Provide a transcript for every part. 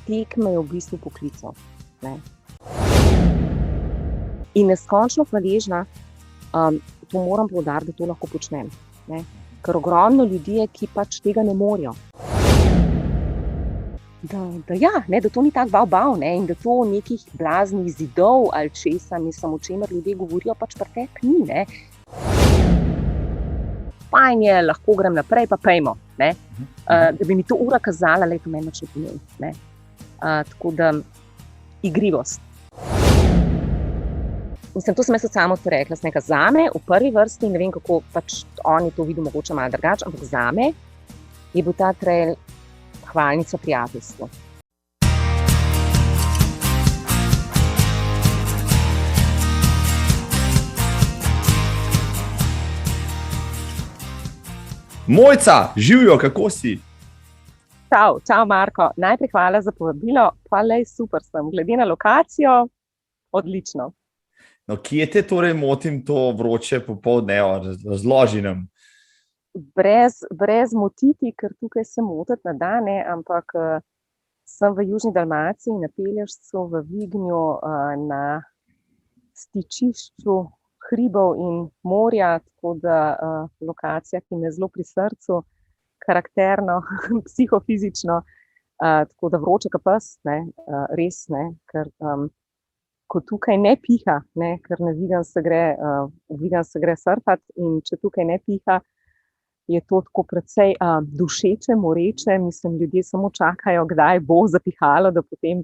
tekme je v bistvu poklical. Ne. In neskončno hvaležna, to moram poudariti, da to lahko počnem. Ne. Ker ogromno ljudi je, ki pač tega ne morejo. Da to ni tako bav, ne, in da to nekih blaznih zidov ali česa, mislim, o čemer ljudje govorijo, pač pri tebi ni, ne. Fajn je, lahko grem naprej, pa pejmo, ne. Da bi mi to ura kazala, to meni nič ne pomeni, ne. Tako da, igrivost. Mislim, to sem jaz samo to rekla, sem rekla, zame v prvi vrsti, ne vem, kako pač oni to vidijo mogoče malo drugače, ampak zame je bil ta trail hvalnica prijateljstva. Mojca, živjo, kako si? Čau Marko, najprej hvala za povabilo, pa lej, super sem, glede na lokacijo, odlično. No, kje te torej motim to vroče popoldne, razloži nam. Brez motiti, ker tukaj se motiti na dane, ampak sem v Južni Dalmaciji, na Pelješcu, v Vignju, na stičišču hribov in morja, tako da lokacija, ki mi je zelo pri srcu, karakterno, psihofizično, tako da vroče ka pes, ne, res ne, ker ko tukaj ne piha, ne, ker na Vigan se gre surfat in če tukaj ne piha, je to tako precej dušeče, moreče, mislim, ljudje samo čakajo, kdaj bo zapihalo, da potem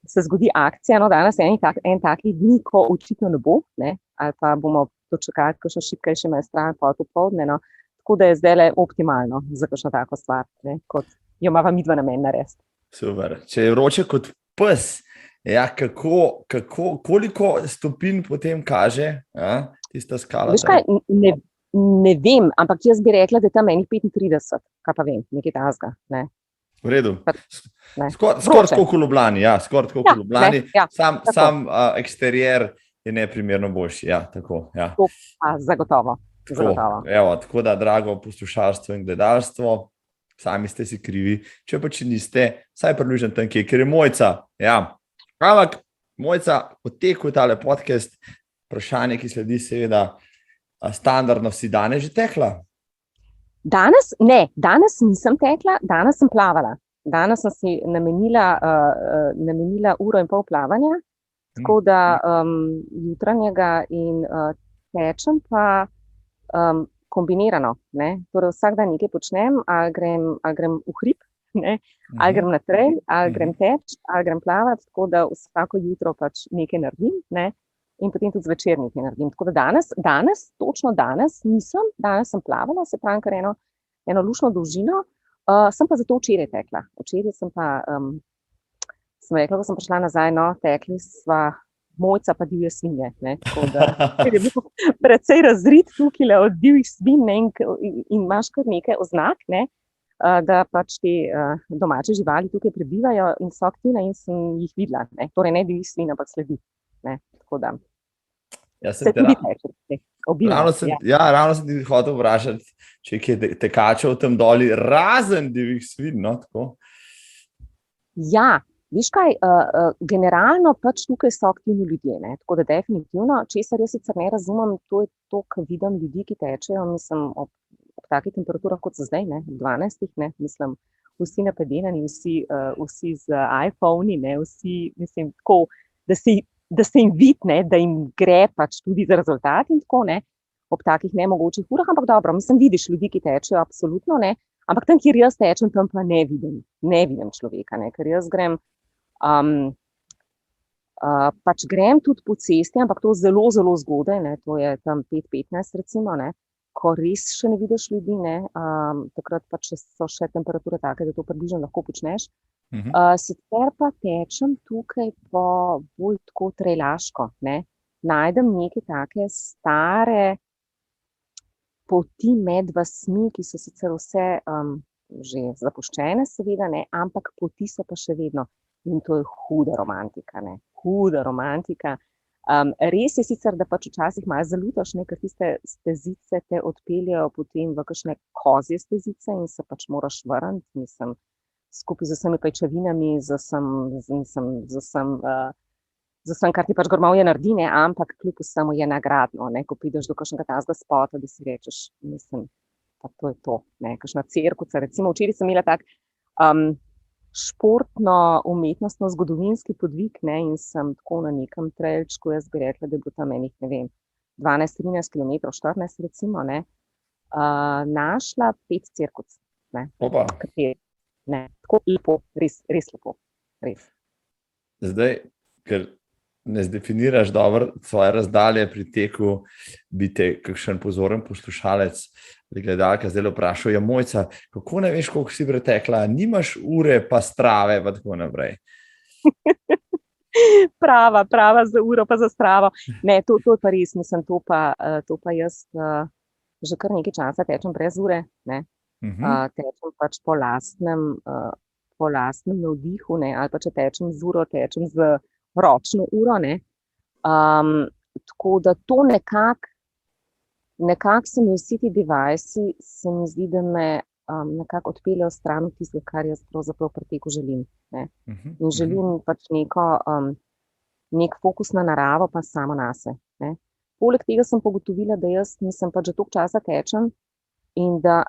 se zgodi akcija, no, danes je en takih dni, ko očitno ne bo, ne, ali pa bomo dočakali kakšno šibkejše majstran popoldne, no, tako da je zdajle optimalno za kakšno tako stvar, ne, kot jo imava midva namen narediti. Super, če je vroče kot pes, ja, koliko stopinj potem kaže, tista skala? Veš kaj, ne vem, ampak jaz bi rekla, da je tam enih 35, kaj pa vem, nekaj tazga, ne. V redu. Skoraj tako v Ljubljani, skoraj tako v Ljubljani, sam eksterier je neprimerno boljši, tako, ja. To pa zagotovo. Tako da, drago poslušalstvo in gledalstvo, sami ste si krivi, če niste, saj približno tam kje, ker je Mojca, Ampak, Mojca, potekel je tale podcast, vprašanje, ki sledi seveda standardno, si danes že tekla? Danes nisem tekla, danes sem plavala. Danes sem si namenila uro in pol plavanja, tako da jutranjega in tečem pa kombinirano, ne. Torej vsak dan nekaj počnem, ali grem v hrib, ne, ali grem na trail, ali grem teč, ali grem plavat, tako da vsako jutro pač nekaj naredim, ne, in potem tudi zvečer nekaj naredim. Tako da točno danes nisem, danes sem plavala, se pravi kar eno luštno dolžino, sem pa zato včeraj tekla. Včeraj sem pa, sem rekla, ko sem prišla nazaj, no, tekli sva Mojca pa divje svinje, ne, tako da je bil precej razrit tukaj od divjih svin, ne, in imaš kar nekaj oznak, ne, da pač te domače živali tukaj prebivajo in so aktivne in sem jih videla, ne, torej ne divjih svin, ampak sledi, ne, tako da. Ravno sem ti hotel vprašati, če je tekačev tam doli, razen divjih svin, no, tako. Ja, veš kaj, generalno pač tukaj so aktivni ljudje, ne, tako da definitivno, česar jaz sicer ne razumem, to je to, ko vidim ljudi, ki tečejo, mislim, ob takih temperaturah, kot so zdaj, ne, 12, ne, mislim, vsi napedenani, vsi z iPhone-i, ne, vsi, mislim, tako, da se jim vidi, ne, da jim gre pač tudi za rezultat in tako, ne, ob takih nemogočih urah, ampak dobro, mislim, vidiš ljudi, ki tečejo, absolutno, ne, ampak tam, kjer jaz tečem, tam pa ne vidim človeka, ne, ker jaz grem, pač grem tudi po cesti, ampak to zelo, zelo zgodaj, ne, to je tam 5:15 recimo, ne, ko res še ne vidiš ljudi, ne, takrat pač so še temperature take, da to približno lahko počneš. Sicer pa tečem tukaj po bolj tako trailaško, ne, najdem neke take stare poti med vasmi, ki so sicer vse že zapuščene seveda, ne, ampak poti so pa še vedno in to je huda romantika, ne, huda romantika. Res je sicer, da pač včasih malo zalutaš, ne, ker tiste stezice te odpeljejo potem v kakšne kozje stezice in se pač moraš vrniti, mislim, skupaj z vsemi pajčevinami, z vsem, kar ti pač grmovje naredi, ne, ampak kljub vsemu je nagradno, ne, ko prideš do kakšnega tazga spota, da si rečeš, mislim, pa to je to, ne, kakšna cirkusa, recimo včeraj sem imela tak športno-umetnostno zgodovinski podvig, ne, in sem tako na nekem trailčku, jaz bi rekla, da je bilo tam enih, ne vem, 12-13 km, 14 recimo, ne, našla 5 cirkus, ne, kateri, ne, tako lepo, res lepo, res. Zdaj, ker ne zdefiniraš dobro svoje razdalje pri teku, bi te kakšen pozoren poslušalec ali gledalka zdaj vprašal, ja, Mojca, kako ne veš, koliko si pretekla, nimaš ure pa strave, pa tako naprej. Prava za uro pa za stravo. Ne, to pa res, mislim, to pa jaz že kar nekaj časa tečem brez ure, ne. Tečem pač po lastnem navdihu, ne, ali pa če tečem z uro, tečem z ročno uro, ne. Tako da to nekako se mi vsi ti devicei, se mi zdi, da me nekako odpeljejo stran od tistega, kar jaz pravzaprav pri teku želim, ne. In želim pač nek fokus na naravo, pa samo nase, ne. Poleg tega sem pogotovila, da jaz nisem pač že toliko časa tečem in da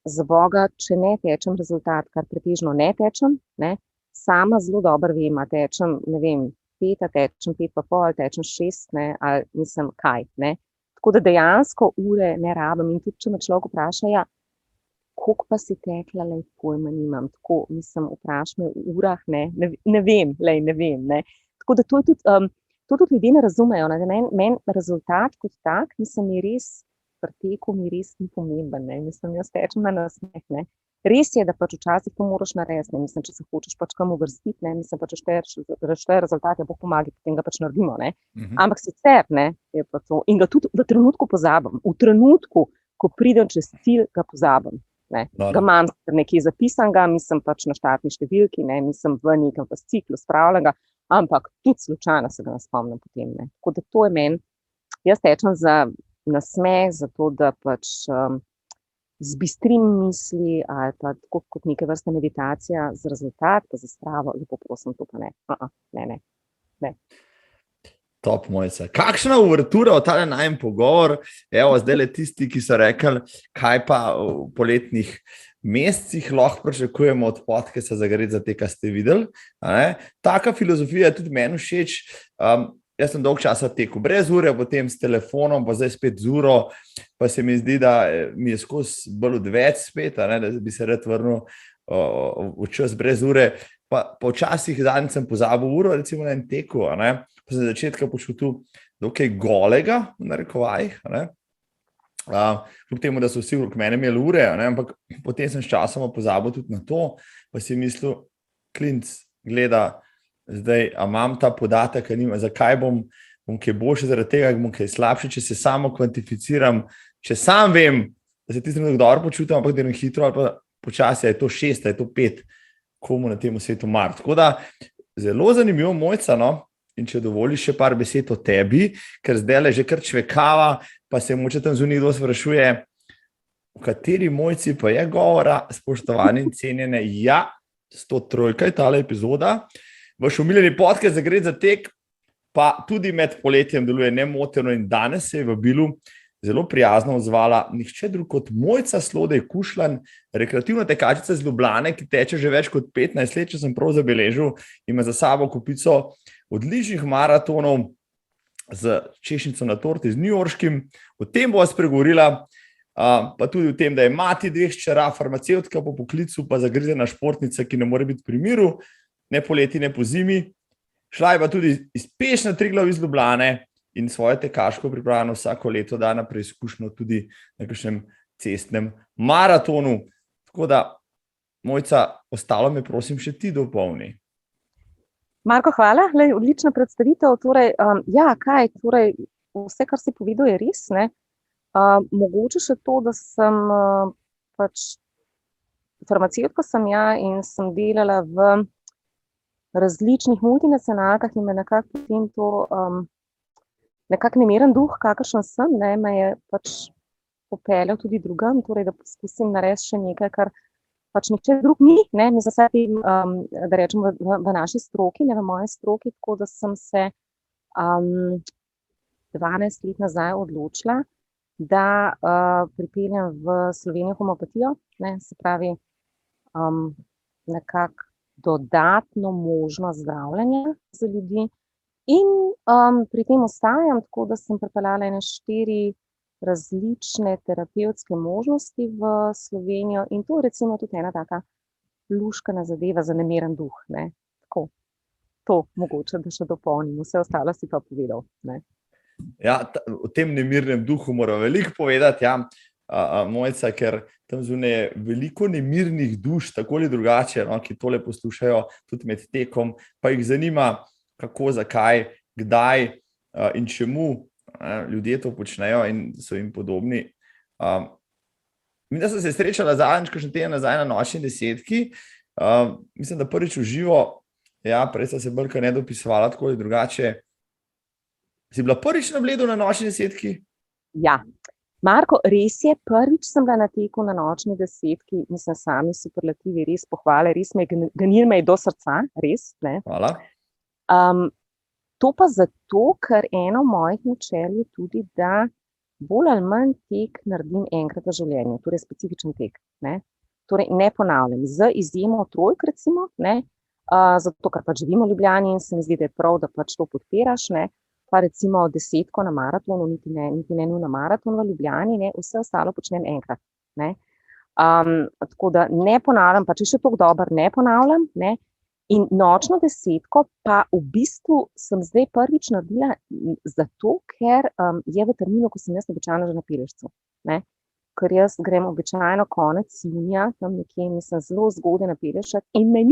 za Boga, če ne tečem rezultat, kar pretežno ne tečem, ne, sama zelo dobro vem, a tečem, ne vem, 5, a tečem 5,5, tečem 6, ne, ali mislim, kaj, ne. Tako da dejansko ure ne rabim in tudi, če me človek vpraša, ja, koliko pa si tekla, lej, pojma nimam, tako, mislim, vprašam me v urah, ne vem, ne. Tako da to tudi ljudje ne razumejo, ne, da meni rezultat kot tak, mislim, mi res pri teku mi res ni pomemben, ne, mislim, jaz tečem na nasmeh, ne. Res je, da pač včasih to moraš narediti, ne, mislim, če se hočeš pač kam uvrstiti, ne, mislim, pa če šteje rezultate, Bog pomagaj, potem ga pač naredimo, ne. Ampak sicer, ne, je pa to, in ga tudi v trenutku pozabim, v trenutku, ko pridem čez cilj, ga pozabim, ne. Ga imam nekje zapisanega, mislim pač na štartni številki, ne, mislim v nekem fasciklu spravljenega, ampak tudi slučajno se ga ne spomnim potem, ne. Tako da to je meni, jaz tečem za nasmeh, zato da pač zbistrim misli ali pa tako kot neke vrste meditacija za rezultat, pa za stravo, lepo prosim, to pa ne. Ne. Top, Mojca. Kakšna uvertura v tale najin pogovor? Evo, zdaj le tisti, ki so rekli, kaj pa v poletnih mesecih lahko pričakujemo od podcasta Zagoret za te, kar ste videli. Taka filozofija je tudi meni všeč. Jaz sem dolgo časa tekel brez ure, potem s telefonom, pa zdaj spet z uro, pa se mi zdi, da mi je skozi bolj odveč spet, da bi se rad vrnil v čas brez ure. Pa včasih zadnjič sem pozabil uro, recimo na en teku, pa sem začetka počutil dokaj golega, v narekovajih, kljub temu, da so vsi okrog mene imeli ure, ampak potem sem s časoma pozabil tudi na to, pa si mislil, klinc gleda, zdaj, a imam ta podatek, zakaj bom kaj boljše zaradi tega, bom kaj slabše, če se samo kvantificiram, če sam vem, da se tistem dobro počutim, ampak delam hitro ali pa počasi, je to 6, je to 5, komu na tem svetu mar. Tako da, zelo zanimivo, Mojca, no, in če dovoliš še par besed o tebi, ker zdaj le že kar čvekava, pa se moče tam zunaj kdo sprašuje, v kateri Mojci pa je govora, spoštovani in cenjene, ja, 103 je tale epizoda, vaš omiljeni podcast Zagoret za tek, pa tudi med poletjem deluje nemoteno in danes se je v vabilu zelo prijazno odzvala nihče drug kot Mojca Slodej Kušlan, rekreativna tekačica iz Ljubljane, ki teče že več kot 15 let, če sem prav zabeležil, ima za sabo kupico odličnih maratonov z češnjico na torti z newyorškim. O tem bo spregovorila, pa tudi o tem, da je mati 2 hčera, farmacevtka po poklicu, pa zagrizena športnica, ki ne more biti pri miru, ne poleti, ne po zimi. Šla je pa tudi iz Peš na Triglav iz Ljubljane in svojo tekaško pripravljeno vsako leto da na preizkušnjo tudi na kakšnem cestnem maratonu. Tako da, Mojca, ostalo me prosim še ti dopolni. Marko, hvala, odlična predstavitev. Torej, vse, kar si povedal, je res, ne. Mogoče še to, da sem pač farmacevtka sem in sem delala v različnih multinacionalkah in me nekako potem to nekako nemeren duh, kakršen sem, me je pač popeljal tudi drugam, torej da poskusim narediti še nekaj, kar pač nihče drug ni, ne, mi zase, da rečem, v naši stroki, ne v moji stroki, tako da sem se 12 let nazaj odločila, da pripeljem v Slovenijo homopatijo, ne, se pravi nekako dodatno možnost zdravljenja za ljudi. In pri tem ostajam, tako da sem pripeljala 4 različne terapevtske možnosti v Slovenijo in to je recimo tudi ena taka luškana zadeva za nemiren duh. Ne. Tako, to mogoče, da še dopolnim, vse ostalo si pa povedal. Ne. Ja, o tem nemirnem duhu moram veliko povedati, ja. Mojca, ker tam zunaj je veliko nemirnih duš, tako ali drugače, no, ki tole poslušajo tudi med tekom, pa jih zanima, kako, zakaj, kdaj in čemu ljudje to počnejo in so jim podobni. Mislim, da sem se srečala zadnjič, kakšen teden nazaj na nočni desetki. Mislim, da prvič v živo, ja, prej sta se bolj ne dopisovala tako ali drugače. Si bila prvič na Bledu na nočni desetki? Ja. Marko, res je, prvič sem bila na teku na nočni desetki, mislim, sami superlativi, res pohvale, res ganil me je do srca, res. Ne? Hvala. To pa zato, ker eno mojih načel je tudi, da bolj ali manj tek naredim enkrat v življenju, torej specifičen tek. Ne? Torej ne ponavljam, z izjemo trojk recimo, ne? Zato, ker pač živimo v Ljubljani in se mi zdi, da je prav, da pač to podpiraš, ne? Pa recimo 10 na maratonu, niti ne na maraton v Ljubljani, ne, vse ostalo počnem enkrat. Ne. Tako da ne ponavljam, pa če še toliko dober ne ponavljam. Ne. In nočno desetko pa v bistvu sem zdaj prvič naredila zato, ker je v terminu, ko sem jaz običajno že na Pelješcu. Ne. Ker jaz grem običajno konec junija, tam nekje mislim zelo zgodaj na Pelješek in me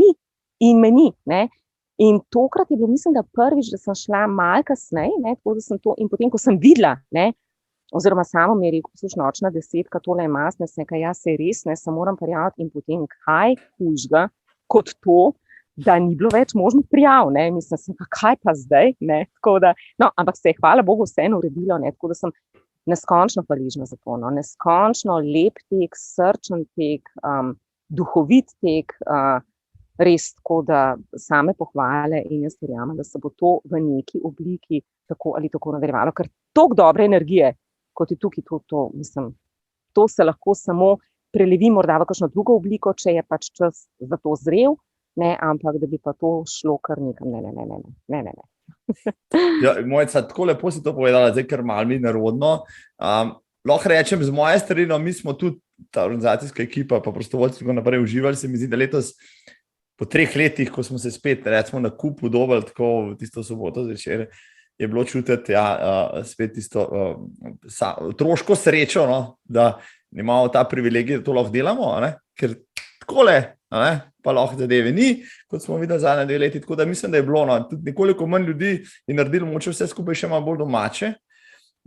ni, ne. In tokrat je bilo, mislim, da prvič, da sem šla malo kasneje, ne, tako da sem to, in potem, ko sem videla, ne, oziroma samo mi je rekel, poslušaj, nočna desetka, tole je masne, sem rekla, ja, se res, ne, se moram prijaviti in potem kaj hujšega kot to, da ni bilo več možnih prijav, ne, mislim, sem pa kaj pa zdaj, ne, tako da, no, ampak se je hvala Bogu vseeno uredilo, ne, tako da sem neskončno hvaležna za to, no, neskončno lep tek, srčen tek, duhovit tek, res tako, da same pohvale in jaz verjamem, da se bo to v neki obliki tako ali tako nadaljevalo, ker toliko dobre energije, kot je tukaj, mislim, to se lahko samo prelevi morda v kakšno drugo obliko, če je pač čas za to zrel, ne, ampak da bi pa to šlo kar nekam, ne. Ja, Mojca, tako lepo si to povedala, zdaj kar malo mi nerodno. Lahko rečem z moje strani, no, mi smo tudi ta organizacijska ekipa, pa prostovoljci tako naprej uživali, se mi zdi, da letos po 3 letih, ko smo se spet, recimo, na kupu dobili, tako tisto soboto zvečer, je bilo čutiti, ja, spet tisto otroško srečo, no, da imamo ta privilegij, da to lahko delamo, ne, ker takole, ne, pa lahko zadeve ni, kot smo videli zadnje 2 leti, tako da mislim, da je bilo, no, tudi nekoliko manj ljudi in naredili moče vse skupaj še malo bolj domače,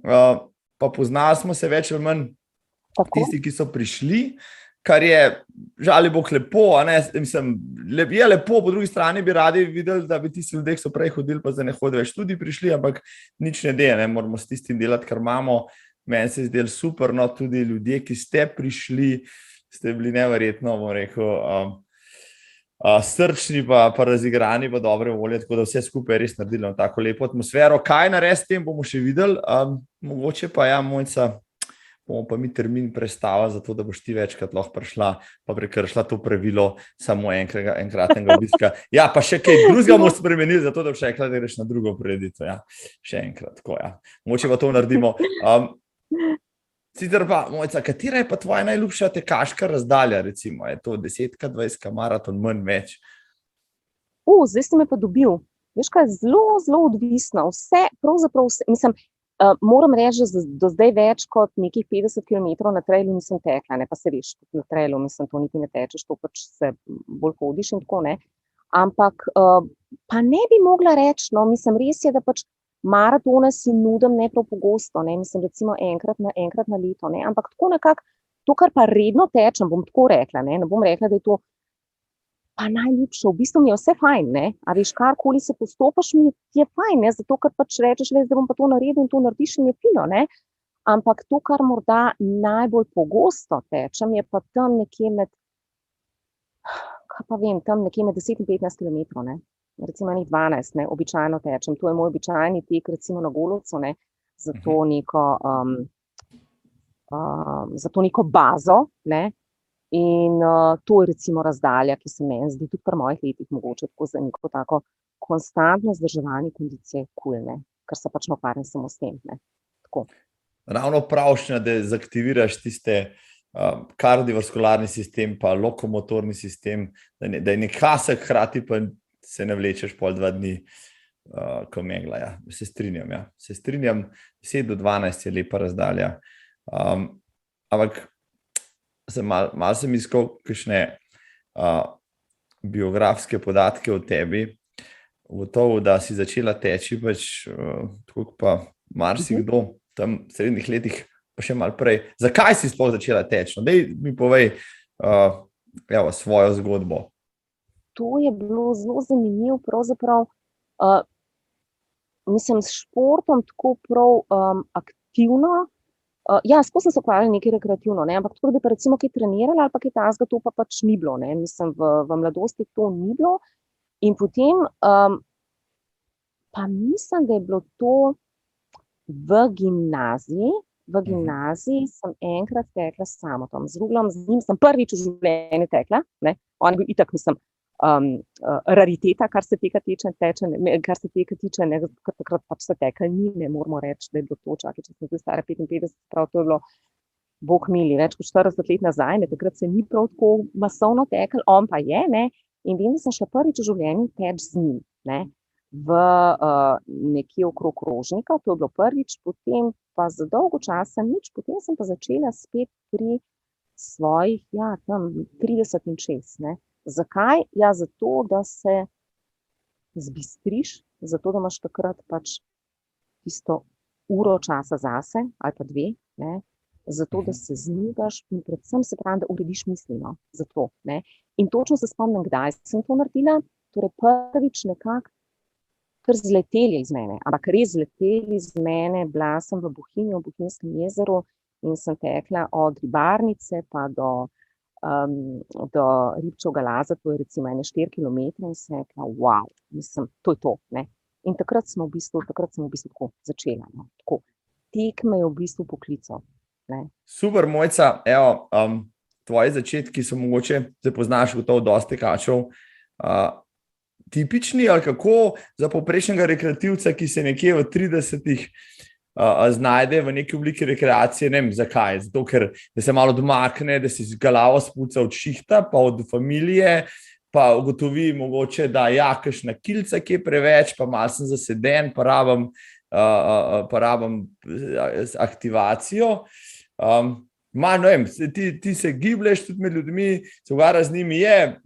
pa poznali smo se več ali manj tisti, ki so prišli, kar je žali Bog lepo, ne, mislim, je lepo, po drugi strani bi radi videli, da bi tisti ljudje, ki so prej hodili, pa zdaj ne hodijo več, tudi prišli, ampak nič ne deje, ne, moramo s tistim delati, kar imamo. Meni se je zdelo super, no, tudi ljudje, ki ste prišli, ste bili neverjetno, bom rekel, srčni pa razigrani pa dobre volje, tako da vse skupaj res naredili tako lepo atmosfero. Kaj narediti s tem, bomo še videli, mogoče pa ja, Mojca, bomo pa mi termin prestava, zato da boš ti večkrat lahko prišla, pa prekršila to pravilo samo enkratnega obiska. Ja, pa še kaj drugega bomo spremenili, zato da boš rekla, da greš na drugo prireditev. Ja, še enkrat, tako ja. Mogoče pa to naredimo. Sicer pa, Mojca, katera je pa tvoja najljubša tekaška razdalja, recimo? Je to 10, 20 maraton, manj, več? Zdaj si me pa dobil. Veš kaj, zelo, zelo odvisno. Vse, pravzaprav vse, mislim, moram reči, da do zdaj več kot nekih 50 km na trailu nisem tekla, ne, pa se veš, na trailu, mislim, to niti ne tečeš, to pač se bolj hodiš in tako, ne. Ampak pa ne bi mogla reči, no, mislim, res je, da pač maratone si nudim ne prav pogosto, ne, mislim, recimo enkrat na leto, ne, ampak tako nekako, to, kar pa redno tečem, bom tako rekla, ne bom rekla, da je to pa najljubše, v bistvu mi je vse fajn, ne, a veš, karkoli se postopaš, mi je fajn, ne, zato, ker pač rečeš, da bom pa to naredil in to narediš in je fino, ne, ampak to, kar morda najbolj pogosto tečem, je pa tam nekje med kaj pa vem, tam nekje med 10 in 15 km, ne. Recimo enih 12, ne, običajno tečem. To je moj običajni tek, recimo na Golovcu, ne, za to neko bazo, ne. In to je recimo razdalja, ki se meni zdi tudi pri mojih letih mogoče tako za neko tako konstantno vzdrževanje kondicije kul, ne, ker se pač ne ukvarjam samo s tem, ne. Tako. Ravno pravšnja, da zaktiviraš tiste kardiovaskularni sistem, pa lokomotorni sistem, da je nekasek hkrati, pa se ne vlečeš pol 2 dni, ko megla. Ja. Se strinjam, ja. Se strinjam, 10 do 12 je lepa razdalja. Ampak malo sem iskal kakšne biografske podatke o tebi. Gotovo, da si začela teči, pač tako pa marsikdo tam v srednjih letih, pa še malo prej. Zakaj si sploh začela teči? No, daj mi povej svojo zgodbo. To je bilo zelo zanimivo, pravzaprav, mislim, s športom tako prav aktivno. Ja, sploh sem se ukvarjala nekaj rekreativno, ne, ampak tako, da bi pa recimo kaj trenirala ali pa kaj takega, to pa pač ni bilo, ne. Mislim, v mladosti to ni bilo. In potem pa mislim, da je bilo to v gimnaziji. V gimnaziji sem enkrat tekla s Samotom, z Ruglom, z njim sem prvič v življenju tekla, ne. On je bil itak, mislim, rariteta, kar se tega tiče, ne, ker takrat pač se tekla ni, ne moramo reči, da je bilo to, čakaj, če sem zdaj stara 55, prav to je bilo, bog mili, več kot 40 let nazaj, ne, takrat se ni prav tako masovno teklo, on pa je, ne, in vem, da sem šla prvič v življenju teč z njim, ne, v nekje okrog Rožnika, to je bilo prvič, potem pa za dolgo časa nič, potem sem pa začela spet pri svojih, ja, tam 30 in 6, ne. Zakaj? Ja, zato, da se zbistriš, zato, da imaš takrat pač tisto uro časa zase, ali pa 2, ne, zato, da se zmigaš in predvsem se pravi, da urediš misli, no, zato, ne. In točno se spomnim, kdaj sem to naredila, torej prvič nekako kar zleteli iz mene, ampak res zleteli iz mene, bila sem v Bohinju, v Bohinjskem jezeru in sem tekla od Ribarnice pa do Ribčevega Laza, to je recimo 4 kilometre in sem rekla, wow, mislim, to je to, ne. In takrat sem v bistvu tako začela, no, tako. Tek me je v bistvu poklical, ne. Super, Mojca, evo, tvoji začetki so mogoče, zdaj poznaš gotovo dosti tekačev, tipični ali kako za povprečnega rekreativca, ki se nekje v 30-ih znajde v neki obliki rekreacije, ne vem, zakaj, zato ker da se malo domakne, da se glavo spuca od šihta, pa od familije, pa ugotovi mogoče, da ja, kakšna kilca, ki je preveč, pa malo sem zaseden, pa rabim aktivacijo. Ne vem, ti se giblješ tudi med ljudmi, se pogovarjaš z njimi, je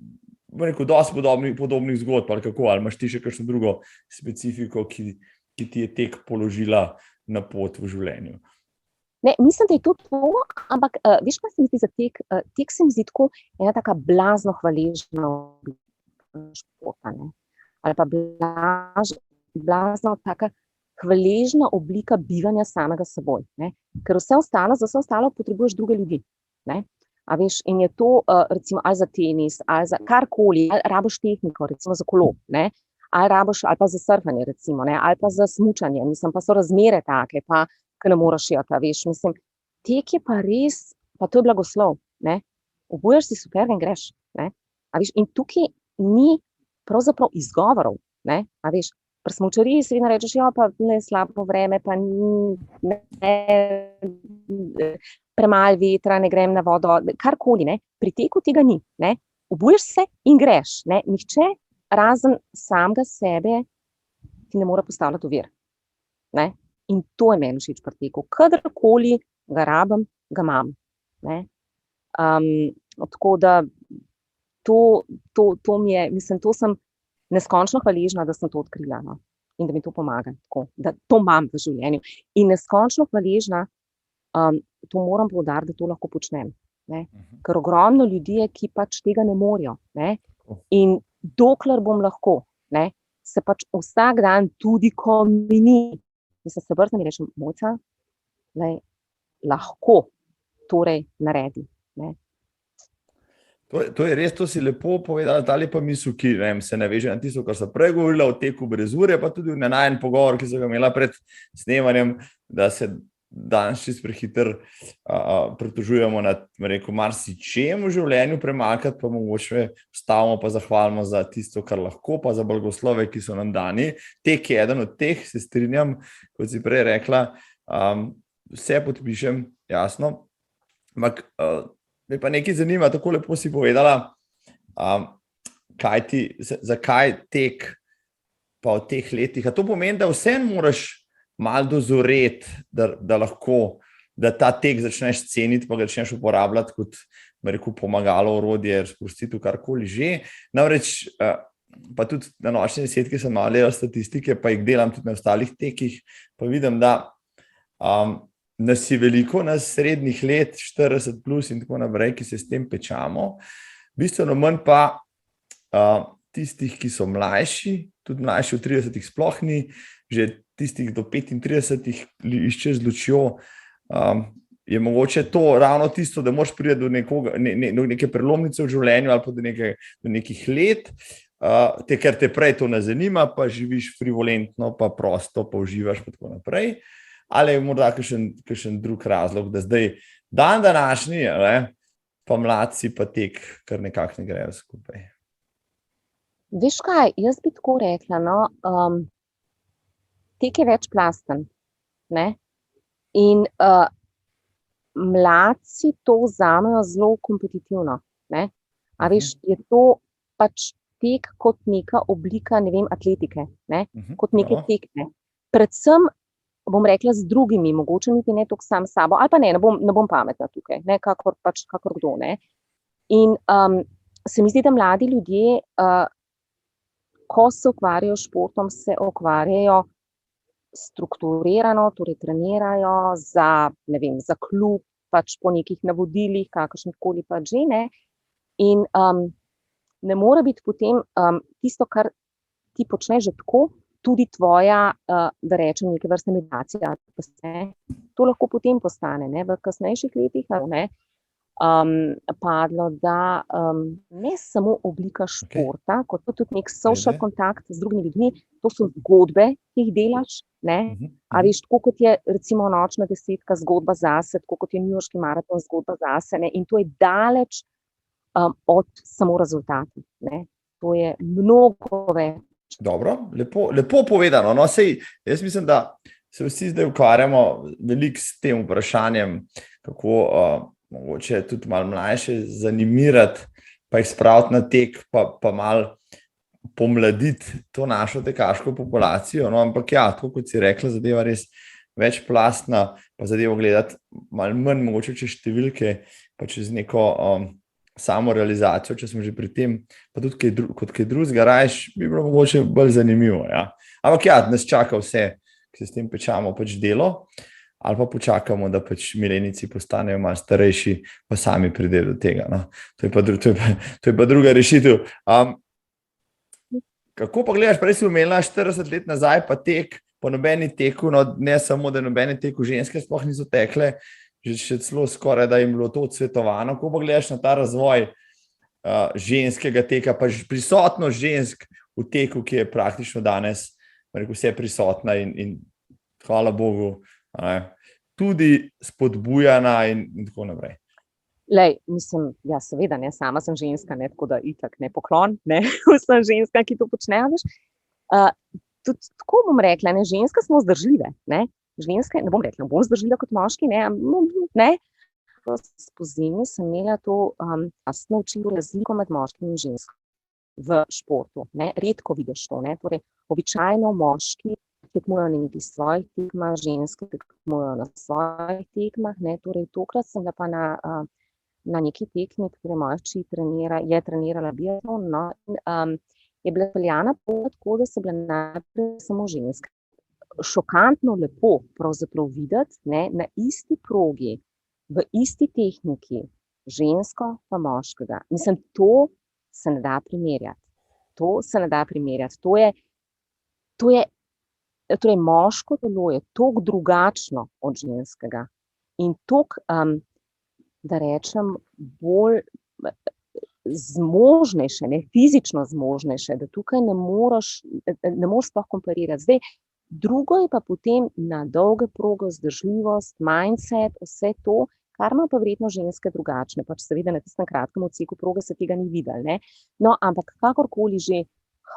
dosti podobnih zgodb, ali kako, ali imaš ti še kakšno drugo specifiko, ki ti je tek položila na pot v življenju? Ne, mislim, da je to, ampak veš, kaj se mi zdi za tek? Tek se mi zdi tako ena taka blazno hvaležna športa, ne. Ali pa blazno taka hvaležna oblika bivanja samega s seboj, ne. Ker za vse ostalo potrebuješ druge ljudi, ne. A veš, in je to recimo ali za tenis, ali za karkoli, ali rabiš tehniko, recimo za kolo, ne. Ali pa za surfanje, recimo, ne, ali pa za smučanje, mislim, pa so razmere take, pa ke ne moreš iti, veš, mislim, tek je pa res, pa to je blagoslov, ne, obuješ si super in greš, ne, a veš, in tukaj ni pravzaprav izgovorov, ne, a veš, pri smučariji si vedno rečeš, ja, pa le slabo vreme, pa ne, premalo vetra, ne grem na vodo, karkoli, ne, pri teku tega ni, ne, obuješ se in greš, ne, nihče razen samega sebe ti ne more postavljati ovir, ne, in to je meni všeč pri teku, kadarkoli ga rabim, ga imam, ne, tako da to mi je, mislim, to sem neskončno hvaležna, da sem to odkrila, no, in da mi to pomaga, tako, da to imam v življenju in neskončno hvaležna, to moram poudariti, da to lahko počnem, ne, ker ogromno ljudi je, ki pač tega ne morejo, ne, in dokler bom lahko, ne, se pač vsak dan, tudi ko mi ni, mislim, se brznem in rečem, Mojca, lahko torej naredi, ne. To je res, to si lepo povedala, ta lepa misel, ki se naveže na tisto, kar so prej govorila o teku brez ure, pa tudi na najen pogovor, ki so ga imela pred snemanjem, da se danes čisto prehiter pritožujemo nad marsičem v življenju premakati, pa mogoče vstavimo pa zahvalimo za tisto, kar lahko, pa za blagoslove, ki so nam dani. Tek je eden od teh, se strinjam, kot si prej rekla, vse podpišem, jasno. Ampak me pa nekaj zanima, tako lepo si povedala, zakaj tek pa v teh letih. A to pomeni, da vseeno moraš malo dozoreti, da lahko, da ta tek začneš ceniti, pa ga začneš uporabljati kot, pomagalo, orodje, sprostitev, karkoli že. Namreč, pa tudi na nočni desetki sem malo delal statistike, pa jih delam tudi na ostalih tekih, pa vidim, da nas je veliko, nas srednjih let, 40 plus in tako naprej, ki se s tem pečamo. Bistveno manj pa tistih, ki so mlajši, tudi mlajši od 30 sploh ni, že tistih do 35 išče z lučjo, je mogoče to ravno tisto, da moraš priti do neke prelomnice v življenju ali pa do nekih let, ker te prej to ne zanima, pa živiš frivolentno, pa prosto, pa uživaš pa tako naprej. Ali je morda kakšen drug razlog, da zdaj dan današnji, pa mladci pa tek kar nekako ne grejo skupaj. Veš kaj, jaz bi tako rekla, tek je večplasten, ne? In mladci to vzamejo zelo kompetitivno, ne? A veš, je to pač tek kot neka oblika, ne vem, atletike, ne? Kot neke tekme. Predvsem bom rekla z drugimi, mogoče niti ne toliko sam s sabo, ali pa ne bom pametna tukaj, ne, kakor kdo, ne. In se mi zdi, da mladi ljudje, ko se ukvarjajo s športom, se ukvarjajo strukturirano, torej trenirajo za, ne vem, za klub, pač po nekih navodilih, kakršnikoli pač že, ne. In ne more biti potem tisto, kar ti počneš že tako, tudi tvoja, da rečem, neke vrste meditacija. To lahko potem postane, ne, v kasnejših letih, ne, padlo, da ne samo oblika športa, kot tudi nek social kontakt z drugimi ljudmi, to so zgodbe, ki jih delaš, ne, a veš, tako kot je recimo nočna desetka zgodba zase, tako kot je newyorški maraton zgodba zase, ne, in to je daleč od samo rezultata, ne, to je mnogo več. Dobro, lepo povedano. No, sej, jaz mislim, da se vsi zdaj ukvarjamo veliko s tem vprašanjem, kako mogoče tudi malo mlajše zanimirati, pa jih spraviti na tek, pa malo pomladiti to našo tekaško populacijo. No, ampak ja, tako kot si rekla, zadeva res večplastna, pa zadevo gledati malo manj mogoče čez številke, pa čez neko samo realizacijo, če smo že pri tem, pa tudi kot kaj drugega rajš, bi bilo mogoče bolj zanimivo. Ja. Ampak ja, nas čaka vse, ki se s tem pečamo, pač delo, ali pa počakamo, da pač milenici postanejo malo starejši, pa sami pridejo do tega. No. To je pa druga rešitev. Kako pa gledaš, prej si omenila 40 let nazaj, pa tek, po nobeni teku, no ne samo, da nobeni teku ženske sploh niso tekle, že še celo skoraj, da jim bilo to odsvetovano. Kako pa gledaš na ta razvoj ženskega teka, pa prisotnost žensk v teku, ki je praktično danes vse prisotna in hvala Bogu, tudi spodbujana in tako naprej. Lej, mislim, ja, seveda, ne, sama sem ženska, ne, tako da itak ne poklon, ne, vsem ženskam, ki to počnejo, veš. Tudi tako bom rekla, ne, ženske smo vzdržljive, ne. Ženske, ne bom rekla, bom zdržljiva kot moški, ne. Pozimi sem imela to jasno učilo razliko med moškim in žensko v športu, ne. Redko vidiš to, ne. Torej, običajno moški tekmujejo na nekih svojih tekmah, ženske tekmujejo na svojih tekmah, ne. Torej, tokrat sem bila pa na neki tekmi, kateri moja hči je trenirala biatlon, no, in je bila peljana tako, da so bile najprej samo ženske. Šokantno lepo pravzaprav videti, ne, na isti progi, v isti tehniki, žensko pa moškega. Mislim, to se ne da primerjati. To je, torej moško telo je toliko drugačno od ženskega in toliko, da rečem, bolj zmožnejše, ne, fizično zmožnejše, da tukaj ne moreš sploh komparirati. Zdaj, drugo je pa potem na dolge proge, vzdržljivost, mindset, vse to, kar ima pa verjetno ženske drugačne. Pač seveda na tistem kratkem odseku proge se tega ni videli, ne. No, ampak kakorkoli že,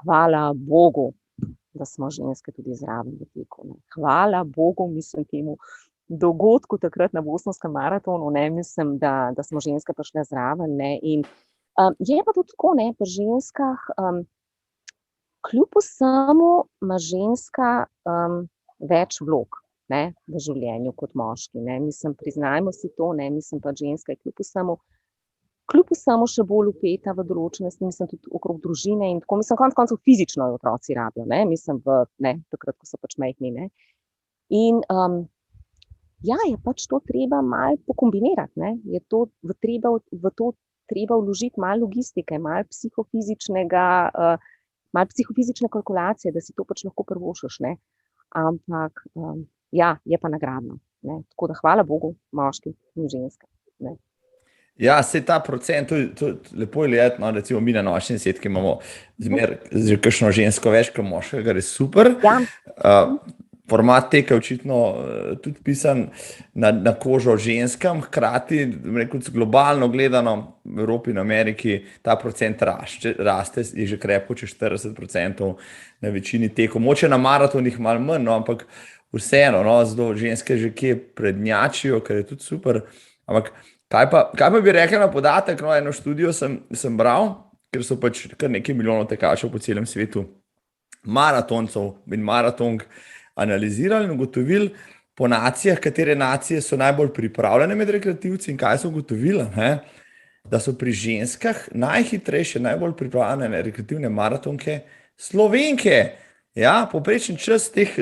hvala Bogu, da smo ženske tudi zraven v teku, ne. Hvala Bogu, mislim temu dogodku takrat na bostonskem maratonu, ne, mislim, da smo ženske prišle zraven, ne, in je pa tudi tako, ne, pri ženskah, kljub vsemu ima ženska več vlog, ne, v življenju kot moški, ne, mislim, priznajmo si to, ne, mislim pa ženska je kljub vsemu še bolj vpeta v določene, mislim tudi okrog družine in tako, mislim, konec koncev fizično otroci rabijo, ne, mislim takrat, ko so pač majhni, ne. In ja, je pač to treba malo pokombinirati, ne, je to v to treba vložiti malo logistike, malo psihofizične kalkulacije, da si to pač lahko privoščiš, ne. Ampak ja, je pa nagradno, ne. Tako da hvala Bogu, moški in ženske, ne. Ja, saj ta procent, to lepo je gledati, no, recimo mi na nočni desetki imamo že kakšno žensko več kot moškega, kar je super. Ja. Format teka je očitno tudi pisan na kožo ženskam, hkrati, rekel, globalno gledano v Evropi in Ameriki ta procent raste, je že krepko čez 40% na večini tekov. Moče na maratonih malo manj, no, ampak vseeno, no, zelo ženske že kje prednjačijo, kar je tudi super. Ampak kaj pa bi rekla na podatek, no, eno študijo sem bral, ker so pač kar nekaj milijonov tekačev po celem svetu, maratoncev in maratonk analizirali in ugotovili po nacijah, katere nacije so najbolj pripravljene med rekreativci in kaj so ugotovili, ne? Da so pri ženskah najhitrejše, najbolj pripravljene rekreativne maratonke Slovenke. Ja, povprečen čas teh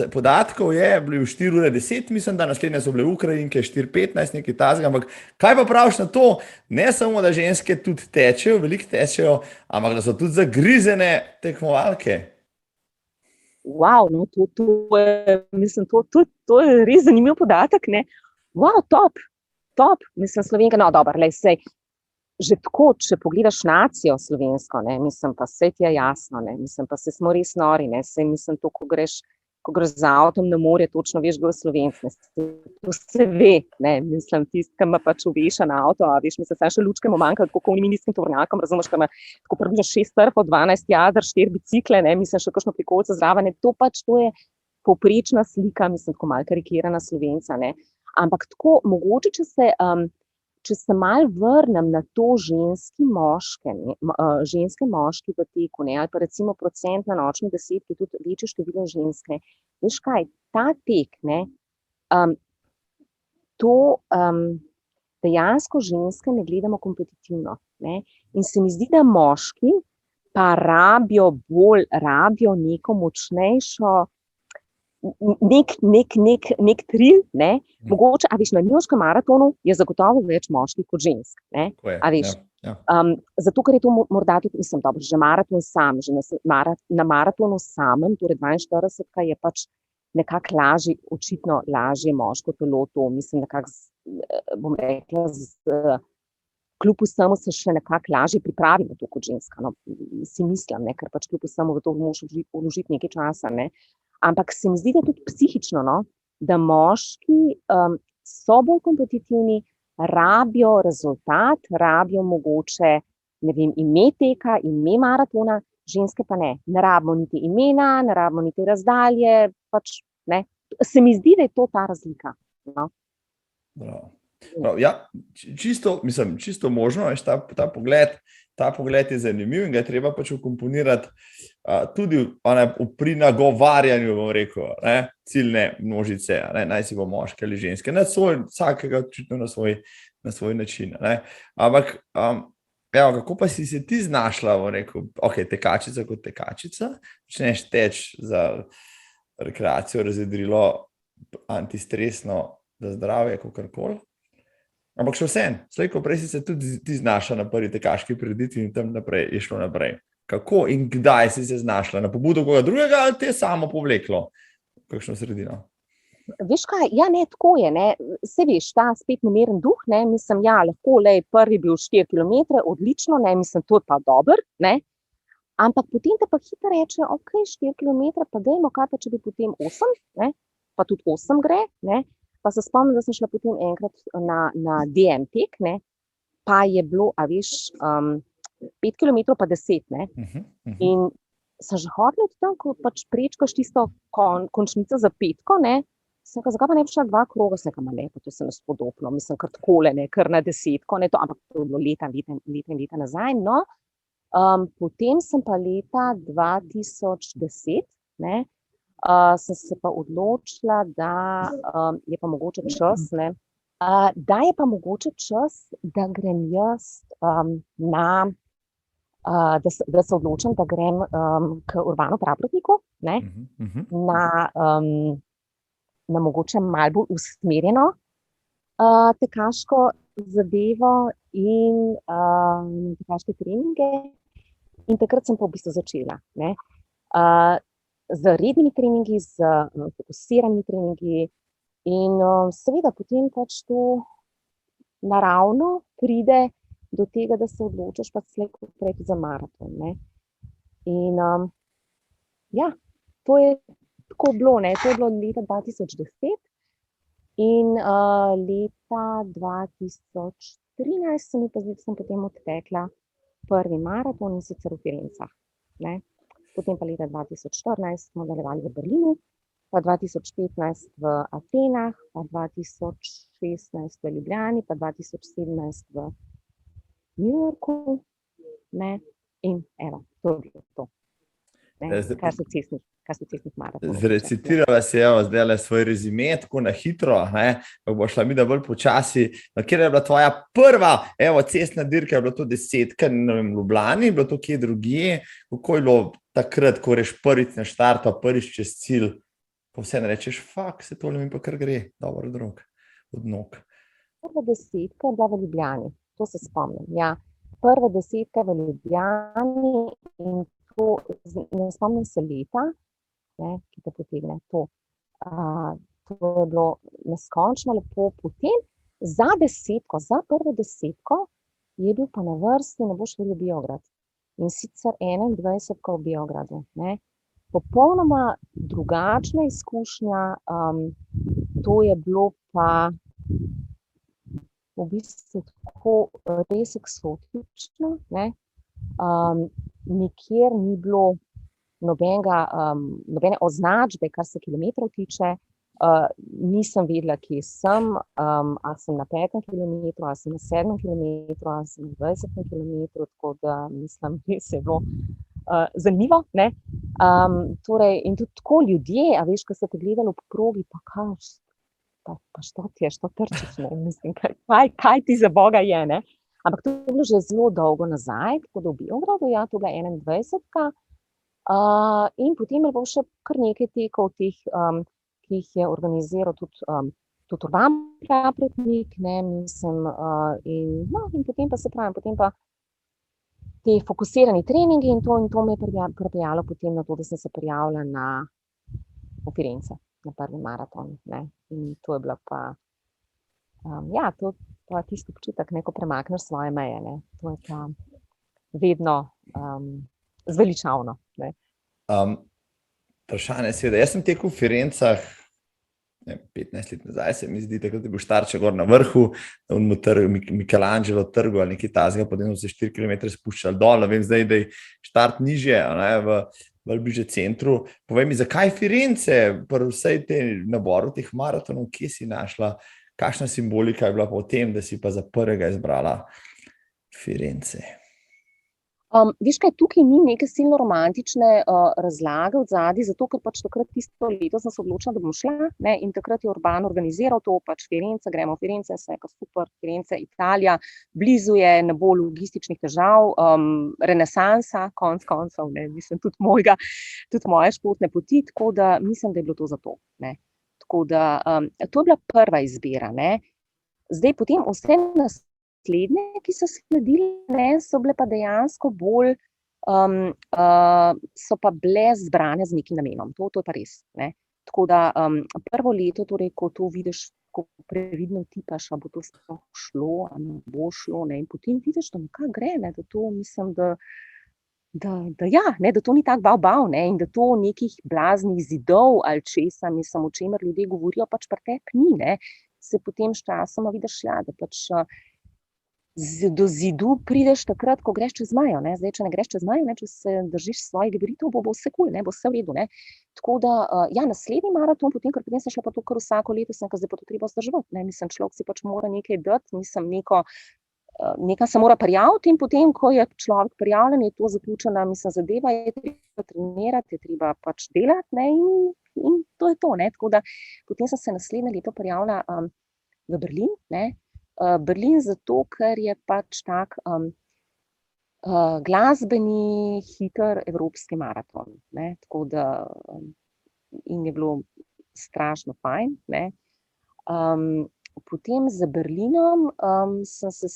podatkov je bil 4:10, mislim, da naslednje so bile Ukrajinke 4:15, nekaj takega, ampak kaj pa praviš na to? Ne samo, da ženske tudi tečejo, veliko tečejo, ampak da so tudi zagrizene tekmovalke. Wow, no, to je, mislim, to je res zanimiv podatek, ne. Wow, top, mislim, Slovenka, no, dobro, lej, sej, že tako, če pogledaš nacijo slovensko, ne, mislim, pa sej ti je jasno, ne, mislim, pa sej smo res nori, ne, sej, mislim, to, ko greš z avtom na morje, točno veš, kdo je Slovenc, ne, to se ve, ne, mislim, tisti, ki ima pač uvešan avto, a veš, mislim, samo še lučke mu manjka, tako onim nizkim tovornjakom, razumeš, ki ima tako približno 6 trfov, 12 jader, 4 bicikle, ne, mislim, še kakšno prikolico zraven, ne, to je povprečna slika, mislim, tako malo karikirana Slovenca, ne, ampak tako, mogoče, če se malo vrnem na to ženske moški v teku, ne, ali pa recimo procent na nočni desetki, tudi večje število žensk, ne, veš kaj, ta tek, ne, dejansko ženske ne gledamo kompetitivno, ne, in se mi zdi, da moški pa rabijo neko močnejšo, nek tril, ne, mogoče, a veš, na newyorškem maratonu je zagotovo več moških kot žensk, ne, a veš, zato, ker je to morda tudi, mislim, dobro, že maraton sam, že na maratonu samem, torej 42, je pač nekako lažje, očitno lažje moško telo to, mislim, nekako, bom rekla, kljub vsemu se še nekako lažje pripravi na to kot ženska, no, si mislim, ne, ker pač kljub vsemu v to moraš vložiti nekaj časa, ne. Ampak se mi zdi, da tudi psihično, no, da moški so bolj kompetitivni, rabijo rezultat, rabijo mogoče, ne vem, ime teka, ime maratona, ženske pa ne rabimo niti imena, ne rabimo niti razdalje, pač, ne, se mi zdi, da je to ta razlika, no. Ja, čisto možno, veš, ta pogled je zanimiv in ga je treba pač vkomponirati tudi pri nagovarjanju, bom rekel, ne, ciljne množice, ne, naj si bo moške ali ženske, vsakega očitno na svoj način, ne. Ampak, kako pa si se ti znašla, bom rekel, tekačica kot tekačica, začneš teči za rekreacijo, razvedrilo, antistresno, za zdravje, kakorkoli. Ampak še vseeno, slej ko prej si se tudi ti znašla na prvi tekaški prireditvi in tam naprej je šlo naprej. Kako in kdaj si se znašla? Na pobudo koga drugega ali te je samo povleklo? Kakšno sredino? Veš kaj, ja, ne, tako je, ne, se veš, ta spet nemeren duh, ne, mislim, ja, lahko, lej, prvi bil 4 kilometre, odlično, ne, mislim, to je pa dober, ne, ampak potem te pa hitro reče, ok, 4 kilometre, pa dajmo, kaj pa, če bi potem 8, ne, pa tudi 8 gre, ne, pa se spomnim, da sem šla potem enkrat na DM tek, ne, pa je bilo, a veš, 5 kilometrov pa 10, ne, in sem že hodila tam, ko pač prečkaš tisto končnico za petko, ne, sem rekel, zakaj pa ne bi šla 2 kroga, sem rekel, ma ne, pa to se ne spodobno, mislim, kar takole, ne, kar na 10, ne, to, ampak to je bilo leta nazaj, no, potem sem pa leta 2010, ne, sem se pa odločila, da je pa mogoče čas, ne, da je pa mogoče čas, da grem jaz da se odločim, da grem k Urbanu Praprotniku, ne, na mogoče malo bolj usmerjeno tekaško zadevo in tekaške treninge. In takrat sem pa v bistvu začela, ne, z rednimi treningi, z fokusiranimi treningi in seveda potem pač to naravno pride do tega, da se odločiš pa slej ko prej za maraton, ne. In ja, to je tako bilo, ne, to je bilo leta 2010 in leta 2013 se mi pa zdi, da sem potem odtekla prvi maraton, in sicer v Firencah, ne. Potem pa leta 2014 smo nadaljevali v Berlinu, pa 2015 v Atenah, pa 2016 v Ljubljani, pa 2017 v New Yorku, ne, in evo, to je bilo to, ne, kar se cestnih maratonov. Zrecitirala si, evo, zdajle svoj rezime, tako na hitro, ne, pa bo šla midva bolj počasi. Kjer je bila tvoja prva, evo, cestna dirka, je bilo to 10-ka, ne vem, v Ljubljani, je bilo to kje drugje, kako je bilo takrat, ko greš prvič na štart, pa prvič čez cilj, pa vse ne rečeš, fak, se tole mi pa kar gre, dobro od nog. Prva 10-ka je bila v Ljubljani, to se spomnim, ja. Prva 10-ka v Ljubljani in to, ne spomnim se leta, ne, ki te potegne to. To je bilo neskončno lepo. Potem za 10-ko, za prvo 10-ko je bil pa na vrsti, ne boš vedel, Biograd. In sicer 21-ka v Biogradu, ne. Popolnoma drugačna izkušnja, to je bilo pa v bistvu tako res eksotično, ne. Nikjer ni bilo nobene označbe, kar se kilometrov tiče, nisem vedela, kje sem, a sem na 5. kilometru, a sem na 7. kilometru, a sem na 20. kilometru, tako da mislim, res je bilo zanimivo, ne. Torej, in tudi tako ljudje, a veš, ko so te gledali ob progi, pa kaj, pa što ti je, što trčiš, ne, mislim, kaj ti za Boga je, ne. Ampak to je bilo že zelo dolgo nazaj, tako da v Biogradu, ja, to je bila 21-ka. In potem je bilo še kar nekaj tekov teh, ki jih je organiziral tudi Urban Praprotnik, ne, mislim, in potem pa se pravim, potem pa ti fokusirani treningi in to me je pripeljalo potem na to, da sem se prijavila v Firence, na prvi maraton, ne, in to je bila pa, ja, to pa tisti občutek, ne, ko premakneš svoje meje, ne, to je pa vedno zveličavno, ne. Vprašanje seveda, jaz sem tekel v Firencah 15 let nazaj, se mi zdi, takrat je bil Štarče gor na vrhu, Michelangelo trgu ali nekaj tazga, potem so se 4 kilometre spuščali dol, vem zdaj, da je štart nižje, ne, v bliže centru. Povej mi, zakaj Firence, pri vsej te naboru teh maratonov, kje si našla, kakšna simbolika je bila pa v tem, da si pa za prvega izbrala Firence? Veš kaj, tukaj ni neke silno romantične razlage odzadaj, zato ker pač takrat tisto leto sem se odločila, da bom šla, ne, in takrat je Urban organiziral to, pač Firence, gremo v Firence, se je super, Firence, Italija, blizu je, ne bo logističnih težav, renesansa, konc koncev, ne, mislim, tudi moje športne poti, tako da mislim, da je bilo to za to, ne. Tako da, to je bila prva izbira, ne. Zdaj potem vse naslednje, ki so sledile, ne, so bile pa dejansko bolj, so pa bile zbrane z nekim namenom, to je pa res, ne. Tako tako da prvo leto, torej, ko to vidiš, ko previdno tipaš, a bo to sploh šlo, a ne bo šlo, ne, in potem vidiš, da nekako gre, ne, da to mislim, da to ni tako bav, ne, in da to nekih blaznih zidov ali česa, mislim, o čemer ljudje govorijo, pač pri tebi ni, ne, se potem sčasoma vidiš, ja, da pač do zidu prideš takrat, ko greš čez mejo, ne, zdaj, če ne greš čez mejo, ne, če se držiš svojih gabaritov, bo vse kul, ne, bo vse v redu, ne, tako da, ja, naslednji maraton, potem sem šla pa to kar vsako leto, sem zdaj pa to treba vzdrževati, ne, mislim, človek si pač mora nekaj dati, mislim, nekaj se mora prijaviti in potem, ko je človek prijavljen, je to zaključena, mislim, zadeva, je treba trenirati, je treba pač delati, ne, in to je to, ne, tako da potem sem se naslednje leto prijavila v Berlin, ne, Berlin zato, ker je pač tak glasbeni, hiter evropski maraton, ne, tako da in je bilo strašno fajn, ne. Potem za Berlinom sem se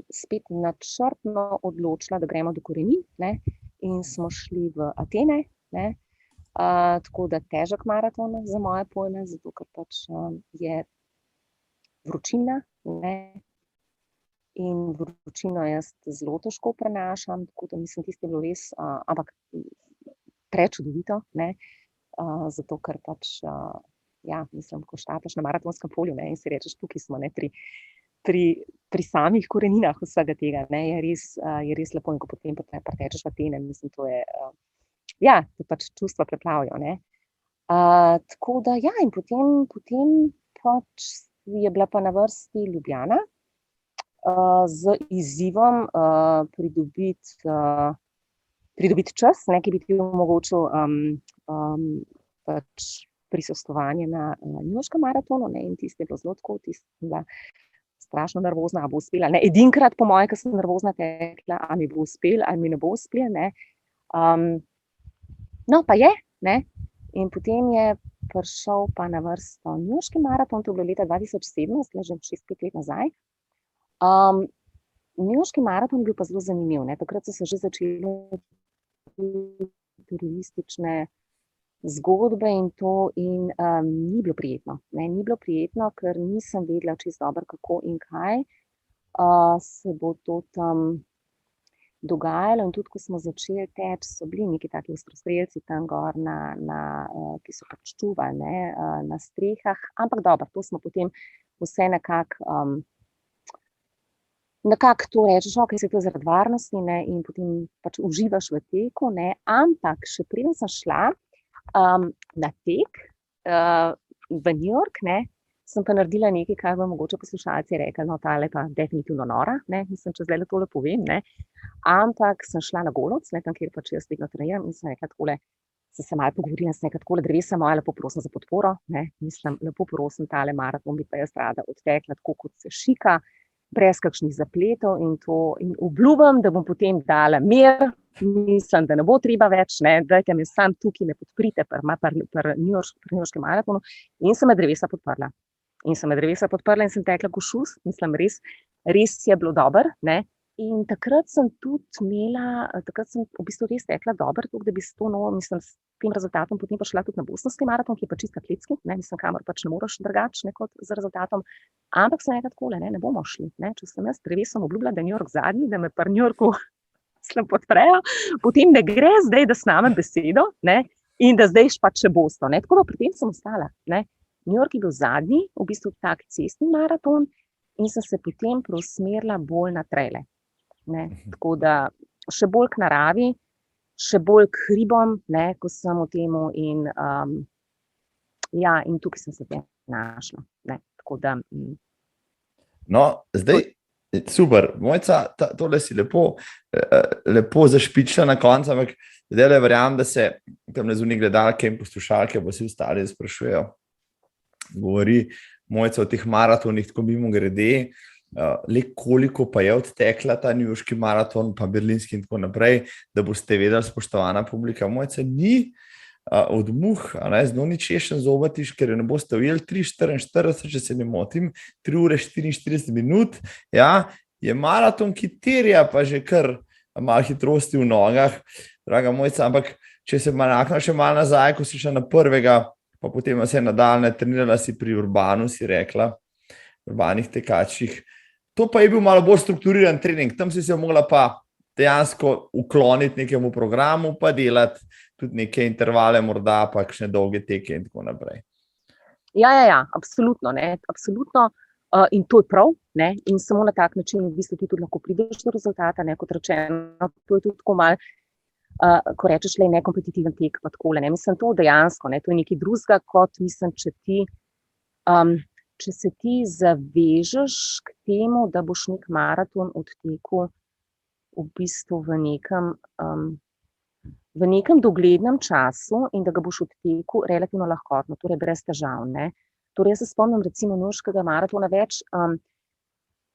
spet načrtno odločila, da gremo do korenin, ne, in smo šli v Atene, ne, tako da težek maraton za moje pojme, zato ker pač je vročina, ne, in vročino jaz zelo težko prenašam, tako da mislim, tisto je bilo res, ampak prečudovito, ne, zato ker pač, ja, mislim, ko štartaš na maratonskem polju, ne, in si rečeš, tukaj smo, ne, pri samih koreninah vsega tega, ne, je res lepo, in ko potem pretečeš v Atene, mislim, to je, ja, to pač čustva preplavijo, ne. Tako da, ja, in potem pač je bila pa na vrsti Ljubljana, z izzivom pridobiti čas, ne, ki bi ti omogočil pač prisostvovanje na newyorškem maratonu, ne, in tisto je bilo zelo tako, tisto sem bila strašno nervozna, a bo uspela, ne, edinkrat po moje, ko sem nervozna tekla, a mi bo uspel, ali mi ne bo uspel, ne. No, pa je, ne, in potem je prišel pa na vrsto newyorški maraton, to je bilo leta 2017, že 6-5 let nazaj. Newyorški maraton je bil pa zelo zanimiv, ne, takrat so se že začele teroristične zgodbe in to, in ni bilo prijetno, ne, ni bilo prijetno, ker nisem vedela čisto dobro, kako in kaj se bo to tam dogajalo, in tudi, ko smo začeli teči, so bili neki taki ostrostrelci tam gor, ki so pač čuvali, ne, na strehah, ampak dobro, to smo potem vse nekako to rečeš, okej, se to zaradi varnosti, ne, in potem pač uživaš v teku, ne, ampak še preden sem šla na tek v New York, ne, sem pa naredila nekaj, kar bo mogoče poslušalci rekli, no, tale pa definitivno nora, ne, mislim, če zdaj tole povem, ne, ampak sem šla na Golovec, ne, tam, kjer pač jaz vedno treniram, in sem rekla takole, sem se malo pogovorila, sem rekla takole, drevesa moja, lepo prosim za podporo, ne, mislim, lepo prosim, tale maraton bi pa jaz rada odtekla tako, kot se šika, brez kakšnih zapletov in to, in obljubim, da bom potem dala mir, mislim, da ne bo treba več, ne, dajte me sam tukaj, me podprite pri newyorškem maratonu, in sem me drevesa podprla. In sem tekla ko šus, mislim, res je bilo dobro, ne, in takrat sem v bistvu res tekla dobro, tako da bi s tem rezultatom potem pa šla tudi na bostonski maraton, ki je pa čisto atletski, ne, mislim, kamor pač ne moreš drugače, ne, kot z rezultatom, ampak sem rekla takole, ne bomo šli, ne, če sem jaz drevesom obljubila, da je New York zadnji, da me pri New Yorku podprejo, potem ne gre zdaj, da snamem besedo, ne, in da zdaj pač še Boston, ne, tako da pri tem sem ostala, ne. New York je bil zadnji, v bistvu tak cestni maraton, in sem se potem preusmerila bolj na trajle, ne, tako da še bolj k naravi, še bolj k hribom, ne, ko sem v temu, in ja, in tukaj sem se našla, ne, tako da. No, zdaj, super, Mojca, tole si lepo zašpičila na koncu, ampak zdaj verjamem, da se tam zunaj gledalke in poslušalke pa vsi ostali sprašujejo. Govori Mojca o teh maratonih, tako mimogrede, le koliko pa je odtekla ta newyorški maraton, pa berlinski in tako naprej, da boste vedeli, spoštovana publika, Mojca ni od muh, zelo ni češen zobatiš, ker ne boste ujeli 3:44, če se ne motim, 3 ure 44 minut, ja, je maraton, ki terja pa že kar malo hitrosti v nogah, draga Mojca, ampak če se manakna še malo nazaj, ko si šla na prvega, pa potem se nadaljne trenirala si pri Urbanu, si rekla, urbanih tekačih. To pa je bil malo bolj strukturiran trening, tam si se mogla pa dejansko ukloniti nekemu programu, pa delati tudi neke intervale, morda pa kakšne dolge teke in tako naprej. Ja, absolutno, ne, absolutno. In to je prav, ne, in samo na tak način v bistvu ti tudi lahko prideš do rezultata, ne, kot rečeno, to je tudi tako malo, ko rečeš, le nekompetitiven tek, pa takole, ne, mislim, to dejansko, ne, to je nekaj drugega, kot mislim, če se ti zavežeš k temu, da boš nek maraton odtekel v bistvu v nekem doglednem času in da ga boš odtekel relativno lahkotno, torej brez težav, ne. Torej, jaz se spomnim recimo newyorškega maratona več,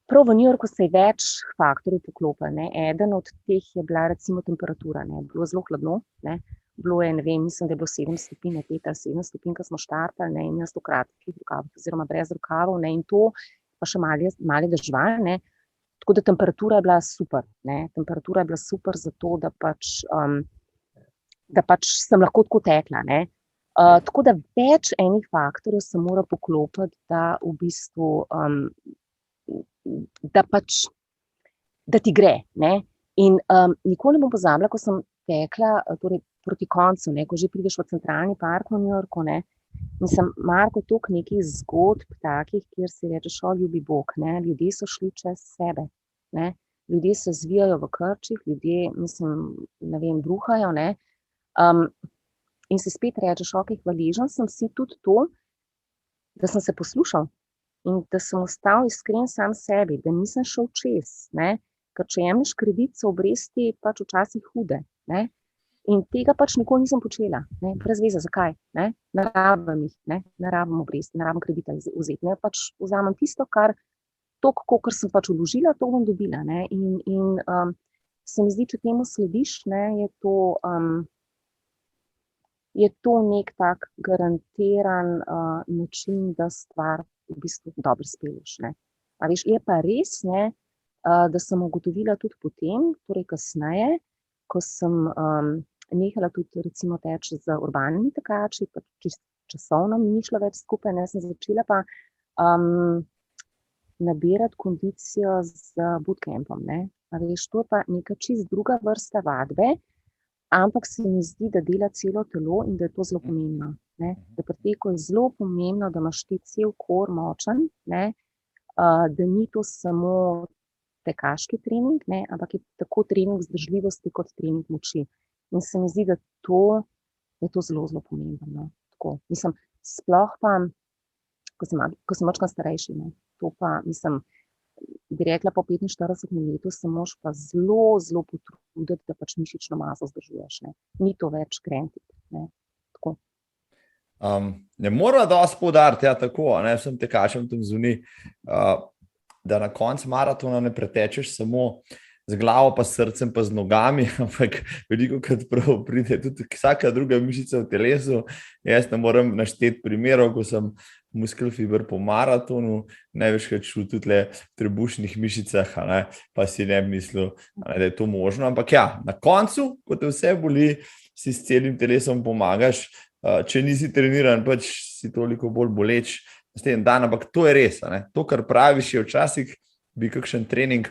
prav v New Yorku se je več faktorjev poklopilo, ne. Eden od teh je bila recimo temperatura, ne. Bilo je zelo hladno, ne. Bilo je, ne vem, mislim, da je bilo 7 stopinj, 5 ali 7 stopinj, ko smo štartali, ne, in jaz v kratkih rokavih oziroma brez rokavov, ne, in to pa še mali dežval, ne. Tako da temperatura je bila super, ne. Temperatura je bila super zato, da pač sem lahko tako tekla, ne. Tako da več enih faktorjev se mora poklopiti, da v bistvu, da ti gre, ne. In nikoli ne bom pozabila, ko sem tekla, torej proti koncu, ne, ko že prideš v centralni park v New Yorku, ne, mislim, Marko, toliko nekih zgodb takih, kjer si rečeš, ljubi Bog, ne, ljudje so šli čez sebe, ne, ljudje se zvijajo v krčih, ljudje, mislim, ne vem, bruhajo, ne, in si spet rečeš, hvaležen sem si tudi to, da sem se poslušal in da sem ostal iskren sam sebi, da nisem šel čez, ne, ker če jemlješ kredit, so obresti pač včasih hude, ne, in tega pač nikoli nisem počela, ne, brez veze, zakaj, ne, ne rabim jih, ne rabim obresti, ne rabim kredita vzeti, ne, pač vzamem tisto, kar toliko, kolikor sem pač vložila, to bom dobila, ne, in se mi zdi, če temu slediš, ne, je to nek tak garantiran način, da stvar v bistvu dobro spelješ, ne. A veš, je pa res, ne, da sem ugotovila tudi potem, torej kasneje, ko sem nehala tudi recimo teči z urbanimi tekači, pa časovno mi ni šlo več skupaj, ne, sem začela pa nabirati kondicijo z bootcampom, ne. A veš, to je pa neka čisto druga vrsta vadbe, ampak se mi zdi, da dela celo telo in da je to zelo pomembno, ne. Da pri teku je zelo pomembno, da imaš ti cel kor močen, ne, da ni to samo tekaški trening, ne, ampak je tako trening vzdržljivosti kot trening moči. In se mi zdi, da je to zelo, zelo pomembno, no. Tako, mislim, sploh pa, ko sem malo starejši, ne, to pa, mislim, bi rekla, po 45 letu se moraš pa zelo, zelo potruditi, da pač mišično maso vzdržuješ, ne. Ni to več granted, ne, tako. Ne mora dosti poudariti, ja, tako, ne, vsem tekačem tam zunaj, da na koncu maratona ne pretečeš samo z glavo pa s srcem pa z nogami, ampak velikokrat prav pride tudi vsaka druga mišica v telesu. Jaz ne morem našteti primerov, ko sem muskelfiber po maratonu, največkrat šel tudi v trebušnih mišicah, ne, pa si ne bi mislil, ne, da je to možno. Ampak ja, na koncu, ko te vse boli, si s celim telesom pomagaš, če nisi treniran, pač si toliko bolj boleč naslednji dan, ampak to je res, ne. To, kar praviš, je včasih bi kakšen trening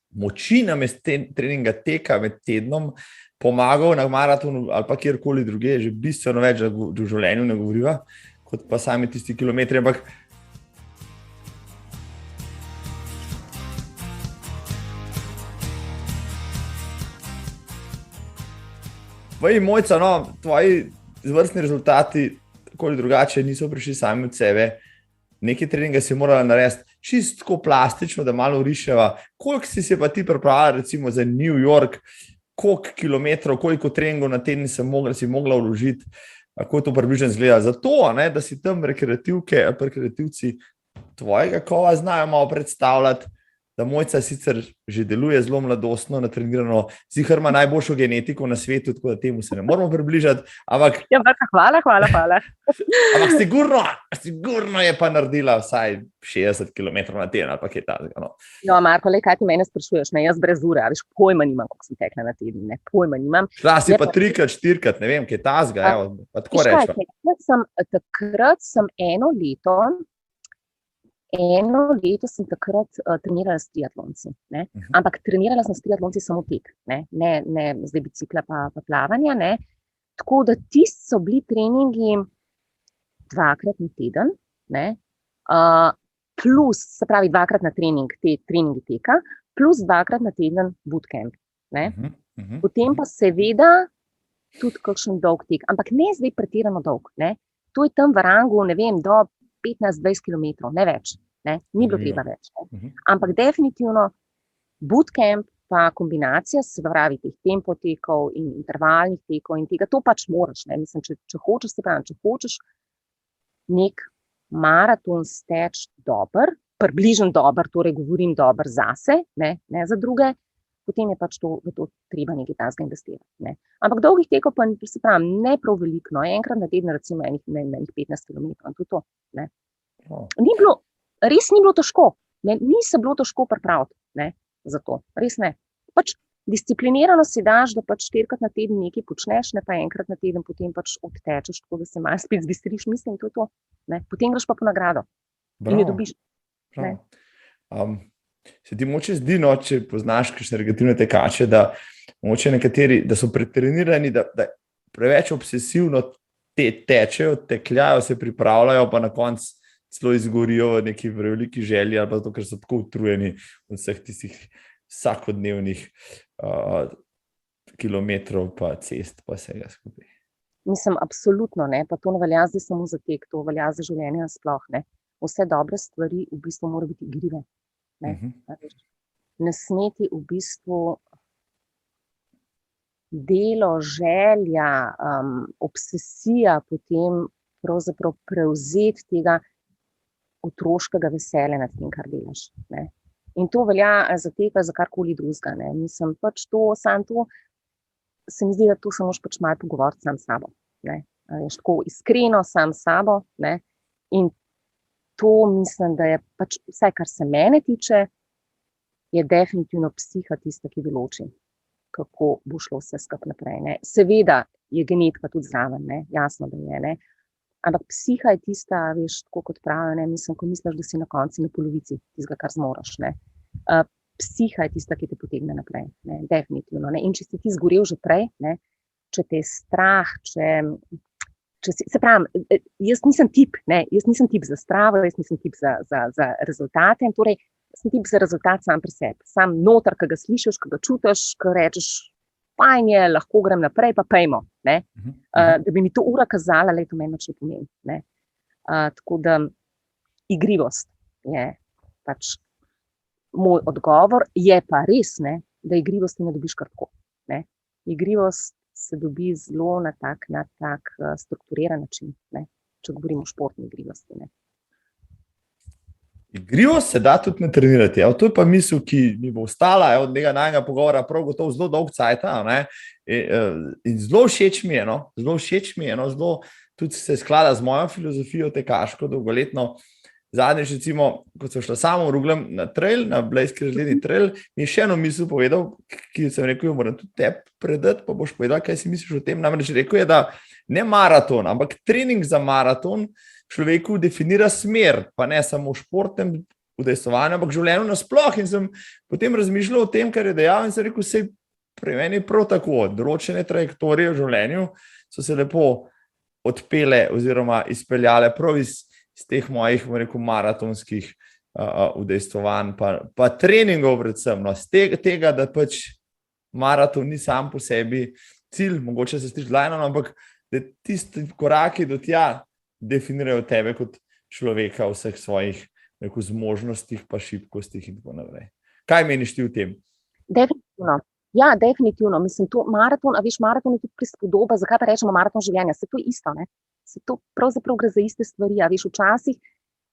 moči namesto treninga teka med tednom pomagal na maratonu ali pa kjerkoli druge, že bistveno več v življenju ne govoriva, kot pa sami tisti kilometri, ampak Mojca, no, tvoji izvrstni rezultati tako ali drugače niso prišli sami od sebe. Nekaj treninga si morala narediti čisto tako plastično, da malo riševa. Koliko si se pa ti pripravila recimo za New York, koliko kilometrov, koliko treningov na teden si mogla vložiti, kako to približno izgleda? Zato, ne, da si tam rekreativke ali rekreativci tvojega kova znajo malo predstavljati, da Mojca sicer že deluje zelo mladostno, natrenirano, ziher ima najboljšo genetiko na svetu, tako da temu se ne moramo približati, ampak Ja, hvala. ampak sigurno je pa naredila vsaj 60 km na teden ali pa kaj takega. No. No, Marko, kaj ti mene sprašuješ? Ne, jaz brez ure, veš, pojma nimam, koliko sem tekla na teden, ne, pojma nimam. Šla si pa 3-krat, 4-krat, ne vem, kaj tazga, pa tako rečem. Takrat sem eno leto sem takrat trenirala s triatlonci, ne. Ampak trenirala sem s triatlonci samo tek, ne zdaj bicikla pa plavanja, ne. Tako da tisti so bili treningi 2-krat na teden, ne, plus, se pravi 2-krat na treningi teka, plus 2-krat na teden bootcamp, ne. Potem pa seveda tudi kakšen dolg tek, ampak ne zdaj pretirano dolg, ne. To je tam v rangu, ne vem, do 15-20 km, ne več, ne, ni bilo treba več. Ne. Ampak definitivno bootcamp pa kombinacija, se pravi teh tempotekov in intervalnih tekov in tega, to pač moraš, ne. Mislim, če hočeš, se pravi, če hočeš nek maraton steči dober, približno dober, torej govorim dober zase, ne za druge, potem je pač v to treba nekaj takega investirati. Ne. Ampak dolgih tekov pa, se pravi, ne prav veliko, no, enkrat na teden recimo enih 15 km, to je to. Ne. Res ni bilo težko, ne, ni se bilo težko pripraviti, ne, za to, res ne. Pač disciplinirano si daš, da pač 4-krat na teden nekaj počneš, ne pa enkrat na teden potem pač odtečeš, tako da se malo spet zbistriš, mislim, to je to. Ne. Potem greš pa po nagrado. Bravo. In jo dobiš. Se ti moče zdi, no, če poznaš kakšne negativne tekače, da moče nekateri, da so pretrenirani, da preveč obsesivno tečejo, tekljajo, se pripravljajo, pa na koncu celo izgorijo v neki veliki želji, ali pa zato, ker so tako utrujeni od vseh tistih vsakodnevnih kilometrov, pa cest, pa vsega skupaj. Mislim, absolutno ne, pa to ne velja zdaj samo za tek, to velja za življenje nasploh, ne. Vse dobre stvari v bistvu morajo biti igrive. Ne smeti v bistvu delo, želja, obsesija potem pravzaprav prevzeti tega otroškega veselja nad tem, kar delaš. Ne. In to velja za teka, za karkoli drugega. Mislim, pač to, se mi zdi, da to se moraš pač malo pogovoriti sam s sabo. Ne. Veš, tako iskreno sam s sabo, ne. In to mislim, da je pač vse, kar se mene tiče, je definitivno psiha tista, ki določi, kako bo šlo vse skupaj naprej. Ne. Seveda je genetika tudi zraven, ne. Jasno, da je, ne. Ampak psiha je tista, veš, tako kot pravijo, ne, mislim, ko misliš, da si na konci na polovici tistega, kar zmoraš, ne. Psiha je tista, ki te potegne naprej, ne, definitivno, ne. In če si ti zgorel že prej, ne, če te je strah, se pravi, jaz nisem tip za stravo, jaz nisem tip za rezultate, torej sem tip za rezultat sam pri sebi. Sam noter, ki ga slišiš, ki ga čutiš, ki rečeš, fajn je, lahko grem naprej, pa pejmo. Ne? Da bi mi to ura kazala, to meni nič ne pomeni. Ne? Tako da igrivost je pač moj odgovor, je pa res, ne, da igrivosti ne dobiš kar tako. Ne? Igrivost se dobi zelo na tak strukturiran način, ne? Če govorimo o športni igrivosti. Ne? Igrivost se da tudi natrenirati. To je pa misel, ki mi bo ostala od tega najnega pogovora prav gotovo zelo dolg cajta. In zelo všeč mi je, zelo tudi se sklada z mojo filozofijo tekaško, dolgoletno. Zadnjič, recimo, ko sem šla samo ruglem na trail, na Blejski razgledni trail, mi je še eno misel povedal, ki sem rekel, moram tudi te predati, pa boš povedal, kaj si misliš o tem. Namreč rekel je, da ne maraton, ampak trening za maraton človeku definira smer, pa ne samo v športnem udejstvovanju, ampak življenju nasploh. In sem potem razmišljal o tem, kar je dejal, in sem rekel, sej pri meni prav tako, določene trajektorije v življenju so se lepo odpele oziroma izpeljale prav iz teh mojih, rekel, maratonskih udejstvovanj, pa treningov predvsem. No, z tega, da pač maraton ni sam po sebi cilj, mogoče se stiš lajno, ampak da tisti koraki do tja definirajo tebe kot človeka v vseh svojih, rekel, zmožnostih, pa šibkostih in tako naprej. Kaj meniš ti v tem? Definitivno. Ja, definitivno. Mislim, to maraton, a veš, maraton je tudi prispodoba, zakaj pa rečemo maraton življenja? Se to je isto, ne? Se to pravzaprav gre za iste stvari, a veš, včasih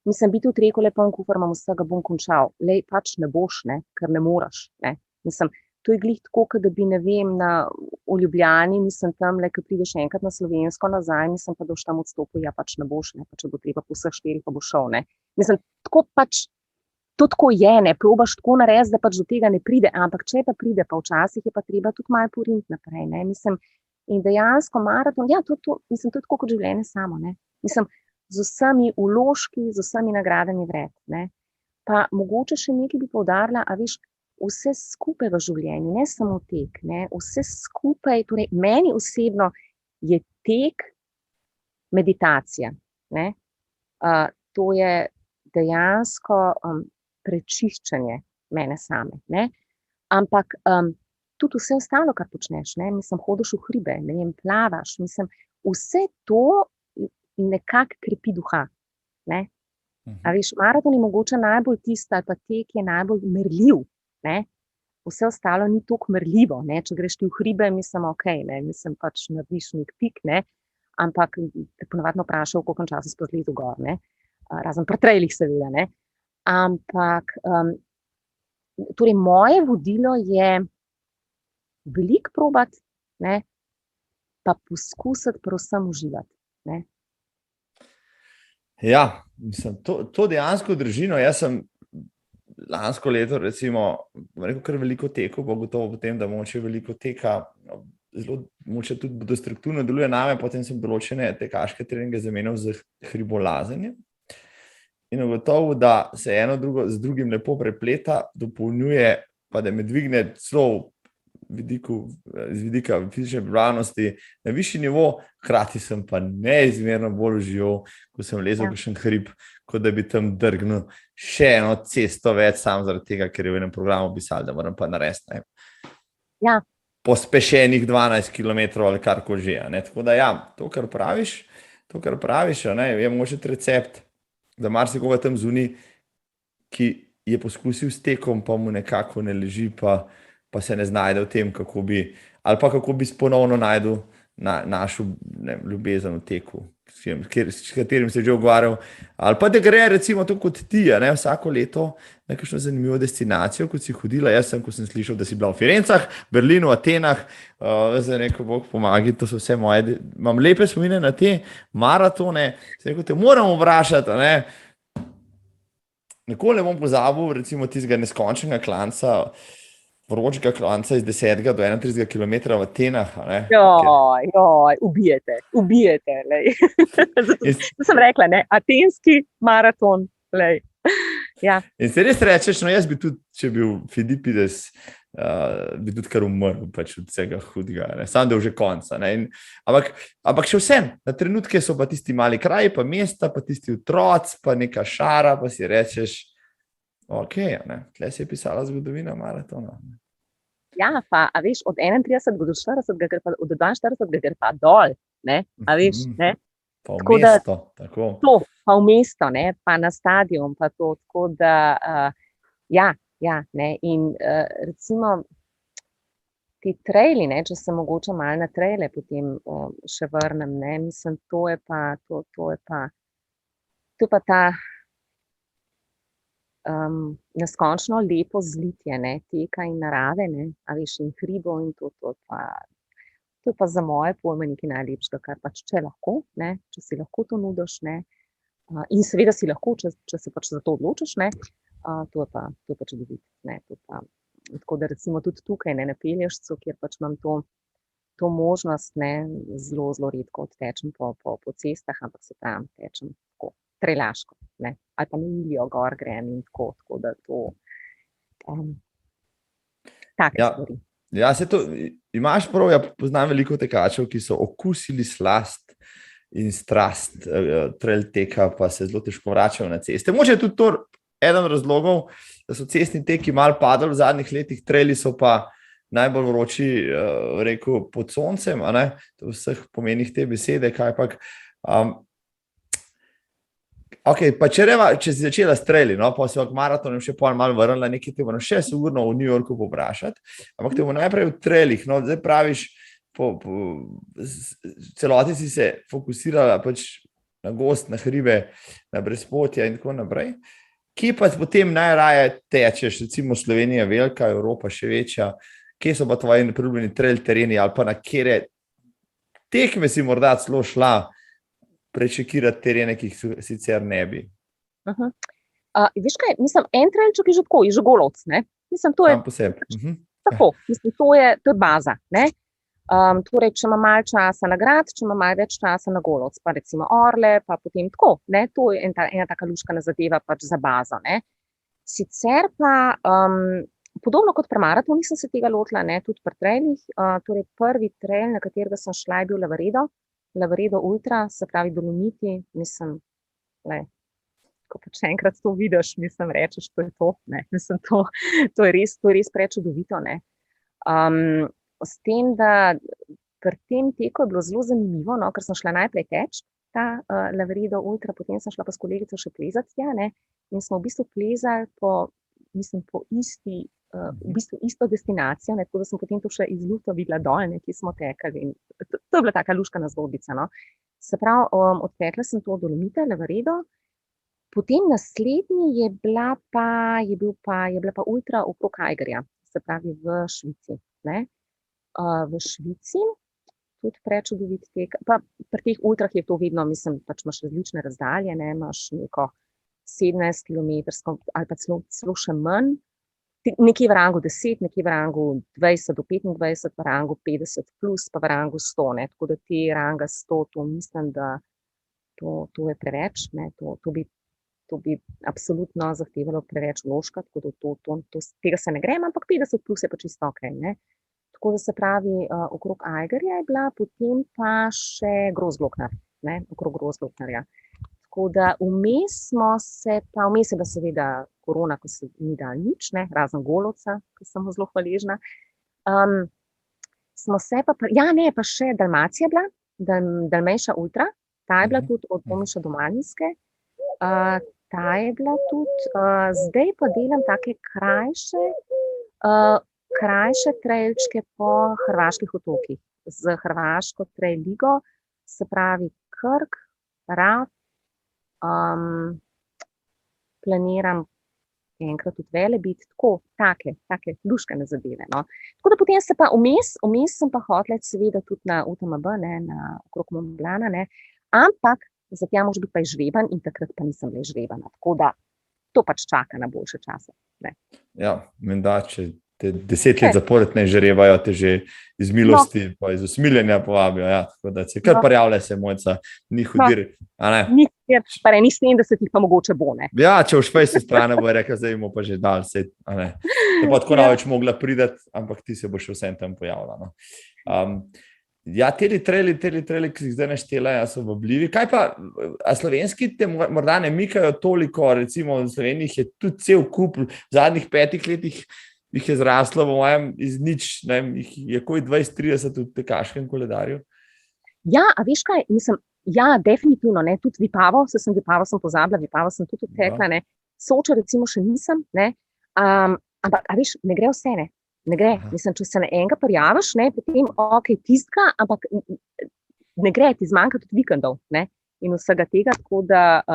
Mislim, biti v treku, le poln kufer, imam vsega, bom končal. Lej, pač ne boš, ne, ker ne moraš, ne. Mislim, to je glih tako, kot da bi, ne vem, v Ljubljani, mislim tam, le, ko prideš enkrat na Slovensko nazaj, mislim pa, da boš tam odstopil, ja, pač ne boš, ne, pa če bo treba po vseh 4 pa bo šel, ne. Mislim, tako pač, to tako je, ne, probaš tako narediti, da pač do tega ne pride, ampak če pa pride, pa včasih je pa treba tudi malo poriniti naprej, ne, mislim, in dejansko maraton, ja, mislim, to je tako kot življenje samo, ne, mislim, z vsemi vložki, z vsemi nagradami vred, ne, pa mogoče še nekaj bi poudarila, a veš, vse skupaj v življenju, ne samo tek, ne, vse skupaj, torej meni osebno je tek meditacija, ne, to je dejansko prečiščenje mene same, ne, ampak tudi vse ostalo, kar počneš, ne, mislim, hodiš v hribe, ne vem, plavaš, mislim, vse to nekako krepi duha, ne. A veš, maraton je mogoče najbolj tisto, ali pa tek je najbolj merljiv, ne, vse ostalo ni toliko merljivo, ne, če greš ti v hribe, mislim, okej, ne, mislim, pač narediš nek pik, ne, ampak te ponavadno vprašal, v koliko času si pa zlezel gor, ne, razen pri trailih seveda, ne, ampak, torej moje vodilo je veliko probati, ne, pa poskusiti predvsem uživati, ne. Ja, mislim, to dejansko drži, no, jaz sem lansko leto, recimo, rekel, kar veliko tekel, pa gotovo potem, da moče veliko teka, zelo moče tudi destruktivno deluje name, potem sem določene tekaške treninge zamenjal z hribolazenjem in ugotovil, da se eno drugo z drugim lepo prepleta, dopolnjuje, pa da me dvigne celo z vidika fizične pripravljenosti na višji nivo, hkrati sem pa neizmerno bolj užival, ko sem lezel v kakšen hrib, kot da bi tam drgnil še eno cesto več, sam zaradi tega, ker je v enem programu pisali, da moram pa narediti pospešenih 12 kilometrov ali karkoli že. Tako da ja, to, kar praviš, je možet recept, da marsikoga tam zunaj, ki je poskusil s tekom, pa mu nekako ne leži, pa se ne znajde v tem, kako bi ponovno našel ljubezen v teku, s katerim se je že ogovarjal, ali pa da gre recimo to kot ti, vsako leto na kakšno zanimivo destinacijo, kot si hodila. Jaz sem, ko sem slišal, da si bila v Firencah, Berlinu, Atenah, zdaj rekel, Bog pomagi, to so vse moje, imam lepe spomine na te maratone, sem rekel, te moram vprašati, nikoli ne bom pozabil recimo tistega neskončnega klanca, vročega klanca iz 10 do 31 kilometra v Atenah. Ubijete, lej. Zato sem rekla, ne, atenski maraton, lej. Ja. In se res rečeš, no jaz bi tudi, če bil Filipides, bi tudi kar umrl pač od vsega hudega, sam da je že konca. Ampak še vsem, na trenutke so pa tisti mali kraji, pa mesta, pa tisti otroci, pa neka šara, pa si rečeš, okej, tle si je pisala zgodovina maratona. Ja, pa, a veš, od 31 do 40, od 42 gre pa dol, ne, a veš, ne. Pa v mesto, tako. To, pa v mesto, ne, pa na stadion, pa to, tako da, ja, ne, in recimo ti traili, ne, če se mogoče malo na traile potem še vrnem, ne, mislim, to je pa ta neskončno lepo zlitje, ne, teka in narave, ne, a veš, in hribov in to je pa za moje pojme nekaj najlepšega, kar pač če lahko, ne, če si lahko to nudiš, ne, in seveda si lahko, če se pač za to odločiš, ne, to je pa čudovito, ne, tako da recimo tudi tukaj, ne, na Pelješcu, kjer pač imam to možnost, ne, zelo, zelo redko odtečem po cestah, ampak se pravim, tečem tako trelaško, ne, ali pa na Ilijo gor grem in tako da to take stvari. Ja, se to, imaš prav, ja poznam veliko tekačev, ki so okusili slast in strast trail teka, pa se zelo težko vračajo na ceste. Mogoče je tudi to eden razlogov, da so cestni teki malo padali v zadnjih letih, traili so pa najbolj vroči, rekel, pod soncem, to vseh pomenih te besede, kajpak. Ok, pa če si začela s traili, pa si v maratonem še malo vrnila, nekaj te bomo še sigurno v New Yorku povprašati, ampak te bomo najprej v trailih, zdaj praviš, celoti si se fokusirala pač na gost, na hribe, na brezpotja in tako naprej. Kje pa potem najraje tečeš, recimo Slovenija velika, Evropa še večja, kje so pa tvoji priljubljeni trail tereni ali pa na kere tekme si morda celo šla prečekirati terene, ki jih sicer ne bi? Veš kaj, mislim, en trailček je že tako, je že Golovc, ne? Mislim, to je tako, mislim, to je baza, ne? Torej, če ima malo časa na grad, če ima malo več časa na Golovc, pa recimo Orle, pa potem tako, ne, to je ena taka luškana zadeva pač za bazo, ne. Sicer pa, podobno kot pri maratonu nisem se tega lotila, ne, tudi pri trailih, torej prvi trail, na katerega sem šla, je bil Lavaredo Ultra, se pravi Dolomiti, mislim, ko pač enkrat to vidiš, mislim, rečeš, to je to, ne, mislim, to je res prečudovito, ne. S tem, da pri tem teku je bilo zelo zanimivo, no, ker sem šla najprej teč, ta Lavaredo Ultra, potem sem šla pa s kolegico še plezati tja, ne, in smo v bistvu plezali po isto destinacijo, ne, tako da sem potem to še iz luta videla dol, ne, ki smo tekali, in to je bila taka luškana zgodbica, no. Se pravi, odtekla sem to Dolomite, Lavaredo, potem naslednji je bila pa Ultra okrog Eigerja, se pravi v Švici, ne. V Švici, tudi prečudovit tek, pa pri teh ultrah je to vedno, mislim, pač imaš različne razdalje, ne, imaš neko 17 kilometrsko ali pa celo še manj, nekje v rangu 10, nekje v rangu 20 do 25, v rangu 50 plus, pa v rangu 100, ne, tako da te ranga 100, to mislim, da to je preveč, ne, to bi absolutno zahtevalo preveč vložka, tako da tega se ne grem, ampak 50 plus je pa čisto okej, ne. Tako da se pravi, okrog Eigerja je bila, potem pa še Großglockner, ne, okrog Großglocknerja. Tako da vmes je bila seveda korona, ko se ni dalo nič, ne, razen Golovca, ki sem mu zelo hvaležna. Smo se pa še Dalmacija bila, Dalmejša Ultra, ta je bila tudi od Tomiša Domalinske, ta je bila tudi, zdaj pa delam take krajše trailčke po hrvaških otokih, z hrvaško trail ligo, se pravi Krk, Rab, planiram enkrat tudi Velebit, tako, take luškane zadeve, no. Tako da potem se pa vmes sem pa hotela seveda tudi na UTMB, ne, na okrog Montblana, ne, ampak za tja moraš biti pa izžreban in takrat pa nisem bila izžrebana, tako da to pač čaka na boljše čase, ne. Ja, menda, če te 10 let zapored ne žrebajo, te že iz milosti, pa iz usmiljenja povabijo, ja, tako da se kar prijavlja se, Mojca, ni hudir, a ne? Ni ni 70, pa mogoče bo, ne. Ja, če boš fejsi strane, bo rekla, zdaj bomo pa že dal se, a ne. Te pa tako največ mogla pridati, ampak ti se boš vsem tam pojavila, no. Ja, teli traili, ki si jih zdaj naštela, so vabljivi. Kaj pa, a slovenski te morda ne mikajo toliko, recimo v Sloveniji je tudi cel kup, v zadnjih 5 letih jih je zraslo, v mojem, iz nič, ne vem, je koji 20-30 v tekaškem koledarju? Ja, a veš kaj, mislim, ja, definitivno, ne, tudi Vipavo sem pozabila, Vipavo sem tudi odtekla, ne, Sočo recimo še nisem, ne, ampak, a veš, ne gre vse, ne. Ne gre, mislim, če se na enega prijaviš, ne, potem okej, tistka, ampak ne gre, ti zmanjka tudi vikendov, ne, in vsega tega, tako da,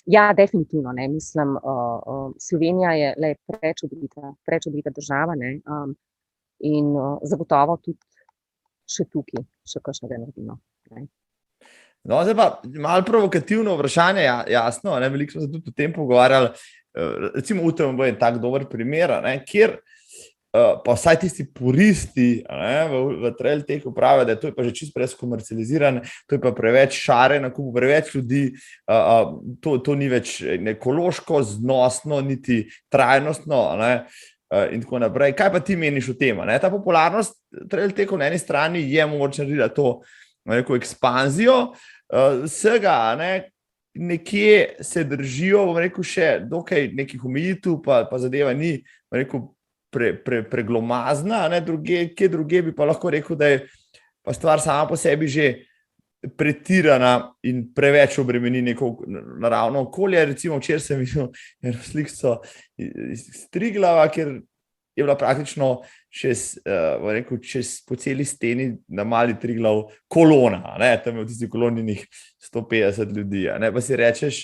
ja, definitivno, ne, mislim, Slovenija je prečudovita država, ne, in zagotovo tudi še tukaj, še kakšnega naredimo, ne. No, zdaj pa malo provokativno vprašanje, jasno, ne, veliko smo se tudi o tem pogovarjali, recimo UTMB je tak dober primer, ne, kjer pa vsaj tisti puristi, ne, v trail teku pravijo, da to je pa že čisto preskomercializiran, to je pa preveč šare na kupu, preveč ljudi, to ni več ekološko, znosno, niti trajnostno, ne, in tako naprej. Kaj pa ti meniš o tem? Ne? Ta popularnost trail teku na eni strani je mogoče naredila to neko ekspanzijo, vsega, ne, nekje se držijo, bom rekel, še dokaj nekih omejitev, pa zadeva ni, bom rekel, preglomazna, ne, kje druge bi pa lahko rekel, da je pa stvar sama po sebi že pretirana in preveč obremeni neko naravno okolje. Recimo včeraj sem videl eno sliko iz Triglava, kjer je bila praktično po celi steni na Mali Triglav kolona, ne? Tam je v tisti koloninih 150 ljudi, ne? Pa si rečeš,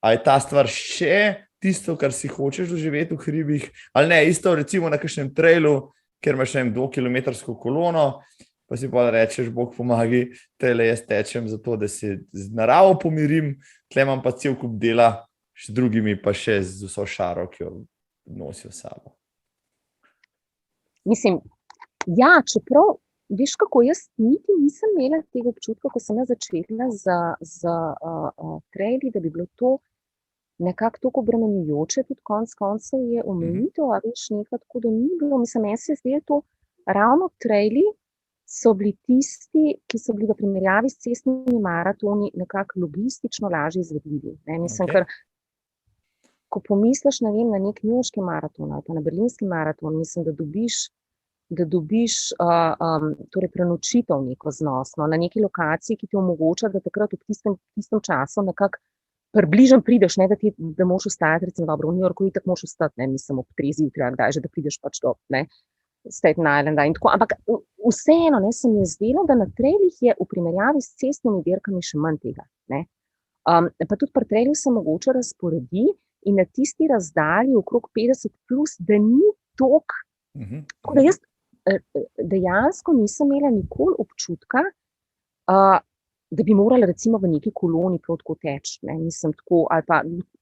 a je ta stvar še tisto, kar si hočeš doživeti v hribih, ali ne, isto recimo na kakšnem trailu, ker imaš 2-kilometrsko kolono, pa si pa rečeš, Bog pomagi, tele jaz tečem zato, da se z naravo pomirim, tle imam pa cel kup dela z drugimi, pa še z vso šaro, ki jo nosijo sabo. Mislim, ja, čeprav, veš kako, jaz niti nisem imela tega občutka, ko sem jaz začela z traili, da bi bilo to nekako tako obremenjujoče, tudi konec koncev je omejitev, a veš, nekaj tako, da ni bilo. Mislim, meni se zdi, to ravno traili so bili tisti, ki so bili v primerjavi s cestnimi maratoni nekako logistično lažje izvedljivi. Mislim, ker ko pomisliš, ne vem, na nek newyorški maraton ali pa na berlinski maraton, mislim, da dobiš torej prenočitev neko znosno na neki lokaciji, ki ti omogoča, da takrat v tistem času nekako približno prideš, ne, da moraš ostati, recimo dobro, v New Yorku itak moraš ostati, ne, mislim, ob 3 zjutraj, kdaj že, da prideš pač do, ne, Staten Islanda in tako, ampak vseeno, ne, se mi je zdelo, da na trailih je v primerjavi s cestnimi dirkami še manj tega, ne. Pa tudi pri trailu se mogoče razporedi in na tisti razdalji okrog 50 plus, da ni toliko, tako da jaz dejansko nisem imela nikoli občutka, da bi morala recimo v neki koloni prav tako teči, ne, mislim tako, ali pa,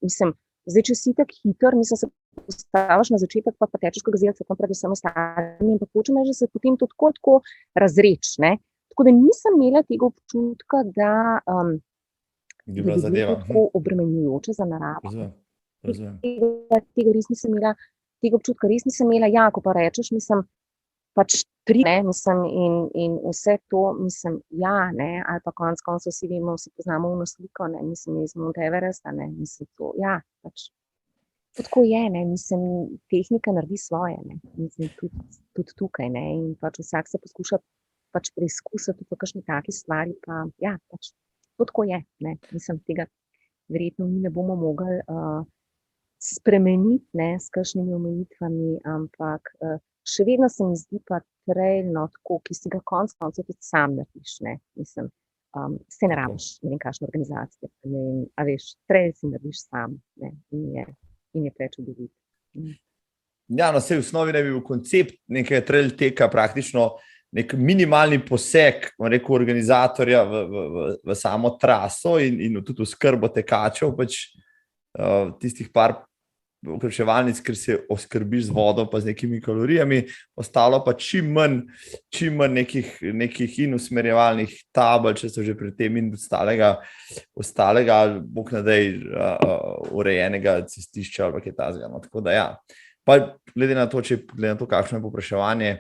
mislim, zdaj, če si tak hiter, mislim, se postaviš na začetek, pa tečeš kot gazelca, tam predvsem ostalim, in pa hočem, da se potem to tako razreč, ne, tako da nisem imela tega občutka, da bi bilo tako obremenjujoče za naravo. Tega res nisem imela, tega občutka res nisem imela, ja, ko pa rečeš, mislim, pač 3, ne, mislim, in vse to, mislim, ja, ne, ali pa konec koncev vsi vemo, vsi poznamo ono sliko, ne, mislim, iz Mount Everesta, ne, mislim, to, ja, pač, tako je, ne, mislim, tehnika naredi svoje, ne, mislim, tudi tukaj, ne, in pač vsak se poskuša pač preizkusiti v kakšni taki stvari, pa, ja, pač, tako je, ne, mislim, tega verjetno mi ne bomo mogli spremeniti, ne, s kakšnimi omejitvami, ampak še vedno se mi zdi pa trail, no, tako, ki si ga konec koncev tudi sam narediš, ne, mislim, se ne rabiš, ne vem, kakšne organizacije, ne vem, a veš, trail si narediš sam, ne, in je prečudovit. Ja, no, saj v osnovi ne bi bil koncept nekega trail teka praktično nek minimalni poseg, rekel, organizatorja v samo traso in tudi v skrbo tekačev, pač tistih par vključevalnic, ker se oskrbiš z vodo pa z nekimi kalorijami, ostalo pa čim manj nekih in usmerjevalnih tabel, če so že pri tem, in ostalega bog nadej urejenega cestišča ali kaj takega. No, tako da ja. Pa glede na to, kakšno je povpraševanje,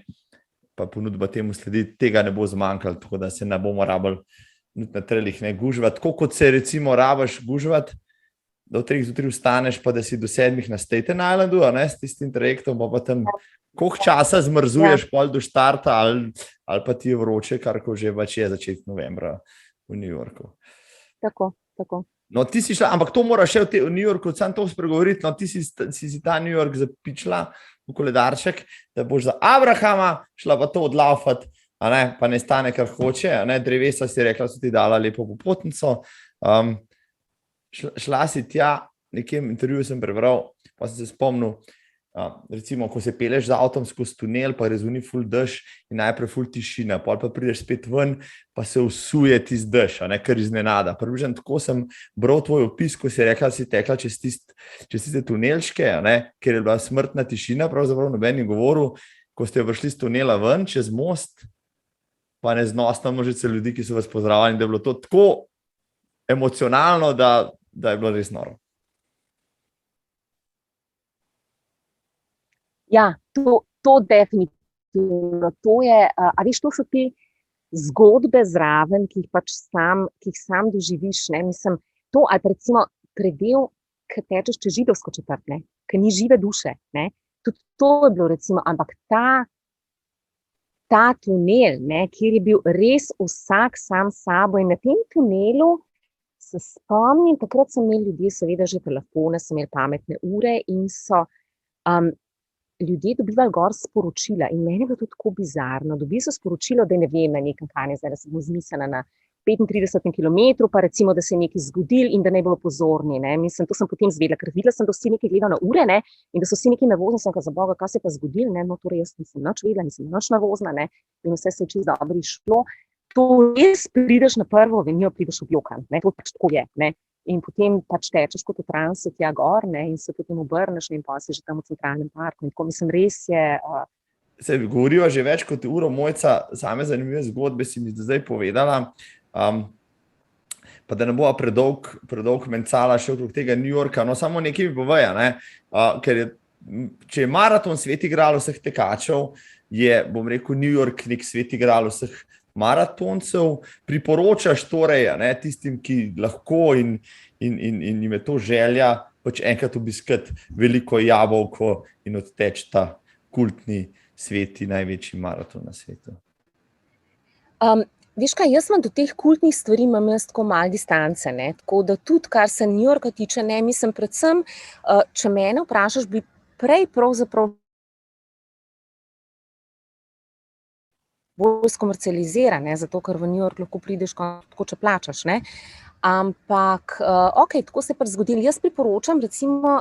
pa ponudba temu sledi, tega ne bo zmanjkalo, tako da se ne bomo rabili na trailih ne gužvati. Tako kot se recimo rabiš gužvati, da v 3 zjutraj vstaneš, pa da si do 7 na Staten Islandu, a ne, s tistim trajektom, pa tam koliko časa zmrzuješ pol do štarta, ali pa ti je vroče, kar ko že pač je začetek novembra v New Yorku. Tako. No, ti si šla, ampak to moraš še v New Yorku, sam to spregovoriti, no, ti si ta New York zapičila v koledarček, da boš za Abrahama šla pa to odlaufati, a ne, pa ne stane, kar hoče, a ne, drevesa si rekla, so ti dala lepo popotnico, šla si tja, nekem intervjuju sem prebral, pa sem se spomnil, recimo, ko se peleš z avtom skozi tunel, pa rezuni ful dež in najprej ful tišina, pol pa prideš spet ven, pa se usuje tisti dež, kar iznenada. Približno tako sem bral tvoj opis, ko si rekla, si tekla čez tiste tunelčke, ker je bila smrtna tišina, pravzaprav noben ni govoril, ko ste prišli z tunela ven, čez most, pa neznosna množica ljudi, ki so vas pozdravljali, da je bilo to tako emocionalno, da je bilo res noro. Ja, to definitivno, to je, a veš, to so te zgodbe zraven, ki jih sam doživiš, ne, mislim, to, ali pa recimo predel, ki tečeš čez Židovsko četrt, ne, ki ni žive duše, ne, tudi to je bilo recimo, ampak ta tunel, ne, kjer je bil res vsak sam sabo in na tem tunelu se spomnim, takrat so imeli ljudje seveda že telefone, so imeli pametne ure in so ljudje dobivali gor sporočila in meni je bilo to tako bizarno. Dobili so sporočilo, da ne vem, na nekem kanje, zdaj da se bom zmislila na 35 kilometrov, pa recimo, da se je nekaj zgodil in da ne bodo pozorni. Ne. Mislim, to sem potem zvedela, ker videla sem, da vsi nekaj gledajo na ure, ne, in da so vsi nekaj nervozni, sem za Boga, kaj se je pa zgodil, ne, no torej jaz nisem nič vedela, nisem nič nervozna, ne, in vse se je čisto dobro išlo. To res prideš na prvo avenijo, prideš objokan, ne, to pač tako je, ne. In potem pač tečeš kot v transu tja gor, ne, in se potem obrneš in pa si že tam v centralnem parku. In tako mislim, res je. Se govoriva že več kot uro, Mojca, same zanimive zgodbe si mi zdaj povedala. Pa da ne bova predolg mencala še okrog tega New Yorka, no samo nekaj mi poveja, ne, ker je, če je maraton svetigral vseh tekačev, je, bom rekel, New York nek svetigral vseh maratoncev, priporočaš torej, ne, tistim, ki lahko in jim je to želja, pač enkrat obiskati Veliko Jabolko in odteči ta kultni sveti, največji maraton na svetu. Veš kaj, jaz imam do teh kultnih stvari, imam jaz tako malo distance, ne, tako da tudi, kar se New Yorka tiče, ne, mislim predvsem, če mene vprašaš, bi prej pravzaprav bolj skomercializiran, ne, zato ker v New York lahko prideš, tako če plačaš, ne. Ampak, okej, tako se je pač zgodilo. Jaz priporočam recimo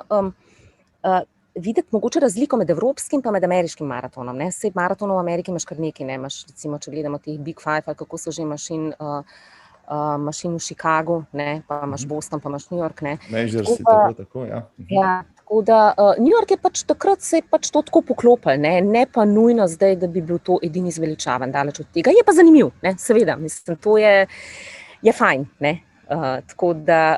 videti mogoče razliko med evropskim pa med ameriškim maratonom, ne. Saj maratonov v Ameriki imaš kar nekaj, ne, imaš recimo, če gledamo teh Big Five, ali kako so že imaš v Chicagu, ne, pa imaš Boston, pa imaš New York, ne. Majors je tako, ja. Ja, tako da New York je pač takrat se je pač to tako poklopilo, ne pa nujno zdaj, da bi bil to edini zveličaven, daleč od tega. Je pa zanimiv, ne, seveda, mislim, to je fajn, ne. Tako da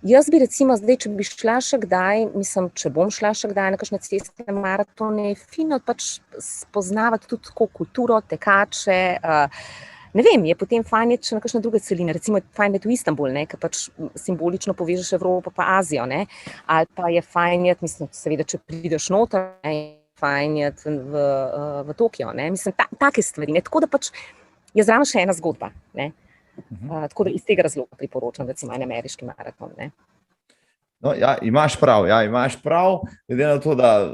jaz bi recimo zdaj, če bi šla še kdaj, mislim, če bom šla še kdaj na kakšne cestne maratone, je fino pač spoznavati tudi tako kulturo, tekače, ne vem, je potem fajn iti še na kakšne druge celine, recimo je fajn iti v Istanbul, ne, ker pač simbolično povežeš Evropo pa Azijo, ne, ali pa je fajn iti, mislim, seveda, če prideš noter, je fajn iti v Tokio, ne, mislim, take stvari, ne, tako da pač je zraven še ena zgodba, ne. Tako da iz tega razloga priporočam recimo en ameriški maraton, ne. No, ja, imaš prav, glede na to, da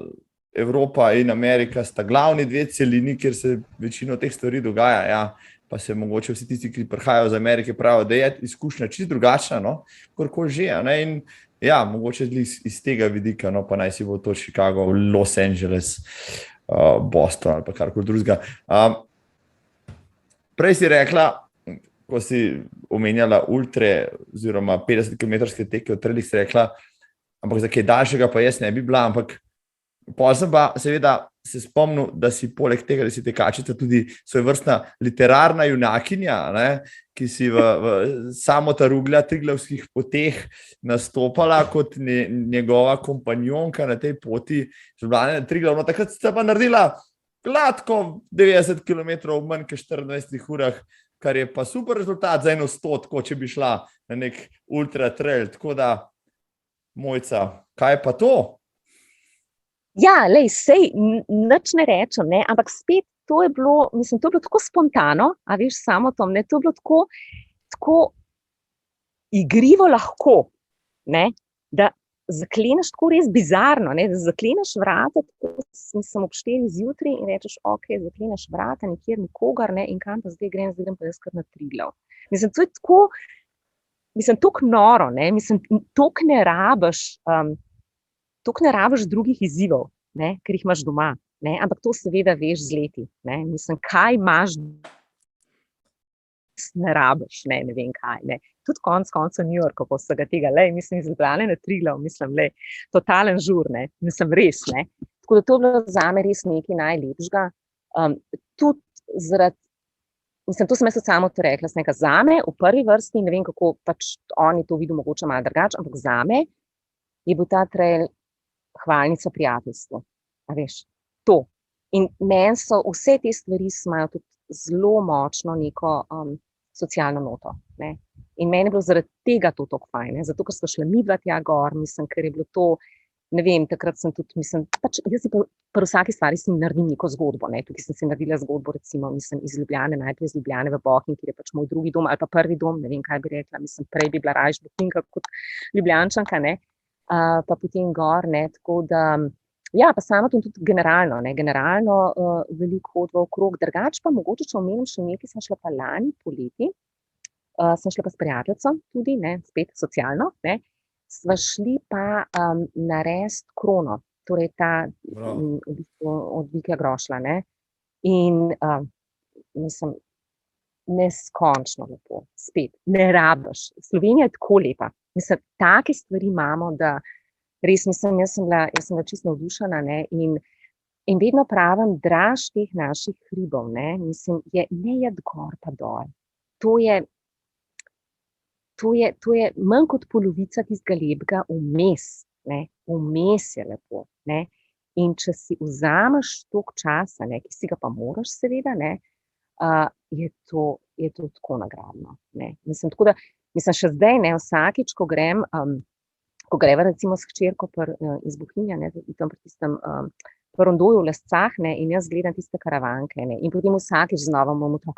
Evropa in Amerika sta glavni dve celini, kjer se večino teh stvari dogaja, ja, pa se mogoče vsi tisti, ki prihajajo iz Amerike, pravijo, da je izkušnja čisto drugačna, no, korkoli že, ne, in ja, mogoče iz tega vidika, no, pa naj si bo to Chicago, Los Angeles, Boston ali pa karkoli drugega. Prej si rekla, ko si omenjala ultre oziroma 50-kilometrske teke v trailih, si rekla, ampak za kaj daljšega pa jaz ne bi bila, ampak pol sem pa seveda se spomnil, da si poleg tega, da si tekačica, tudi svojevrstna literarna junakinja, ne, ki si v Samotaruglja Triglavskih poteh nastopala kot njegova kompanjonka na tej poti Ljubljane na Triglav. No, takrat si pa naredila gladko 90 kilometrov v manj kot 24 urah, kar je pa super rezultat za eno 100, tako če bi šla na nek ultra trail. Tako da, Mojca, kaj pa to? Ja, lej, sej nič ne rečem, ne, ampak spet to je bilo, mislim, to je bilo tako spontano, a veš, samo to, ne, to je bilo tako igrivo lahko, ne, da zakleneš tako res bizarno, ne, da zakleneš vrata, tako sem ob 4 zjutraj in rečeš, okej, zakleneš vrata, nikjer nikogar, ne, in kam pa zdaj grem pa jaz kar na Triglav. Mislim, to je tako, mislim, toliko noro, ne, mislim, toliko ne rabiš drugih izzivov, ne, ker jih imaš doma, ne, ampak to seveda veš z leti, ne, mislim, kaj imaš, ne rabiš, ne vem kaj, ne. Tudi koncev New Yorka, po vsega tega, lej, mislim, iz Ljubljane na Triglav, mislim, lej, totalen žur, ne, mislim, res, ne. Tako da to je bilo zame res nekaj najlepšega, tudi zaradi, mislim, to sem jaz samo to rekla, sem rekla, zame v prvi vrsti, ne vem, kako pač oni to vidijo mogoče malo drugače, ampak zame je bil ta trail hvalnica prijateljstvu, a veš, to. In meni so vse te stvari imajo tudi zelo močno neko socialno noto, ne. In meni je bilo zaradi tega to tako fajn, ne, zato ker smo šli midva tja gor, mislim, ker je bilo to, ne vem, takrat sem tudi, mislim, pač jaz si pri vsaki stvari si naredim neko zgodbo, ne, tukaj sem si naredila zgodbo, recimo, mislim, iz Ljubljane, najprej iz Ljubljane v Bohinj, kjer je pač moj drugi dom, ali pa prvi dom, ne vem, kaj bi rekla, mislim, prej bi bila rajš Bohinjka kot Ljubljančanka, ne, pa potem gor, ne, tako da Ja, pa sama tudi generalno, ne, generalno veliko hodva okrog, drugače pa mogoče, če omenim še nekaj, sem šla pa lani poleti, sem šla pa s prijateljico tudi, ne, spet socialno, ne, sva šli pa narediti krono, torej ta Prav. v bistvu od Vike Grošlja, ne, in mislim, neskončno lepo, spet, ne rabiš. Slovenija je tako lepa, mislim, take stvari imamo, da res mislim, jaz sem bila čisto navdušena, ne, in vedno pravim, draž teh naših hribov, ne, mislim, je ne iti gor pa dol. To je manj kot polovica tistega lepega vmes, ne, vmes je lepo, ne. In če si vzameš toliko časa, ne, ki si ga pa moraš seveda, ne, je to tako nagradno, ne. Mislim, tako da, mislim, še zdaj, ne, vsakič, ko greva recimo s hčerko iz Bohinja, ne, tam pri tistem v rondoju v Lescah, ne, in jaz gledam tiste karavanke, ne, in potem vsakič znova imam otrok,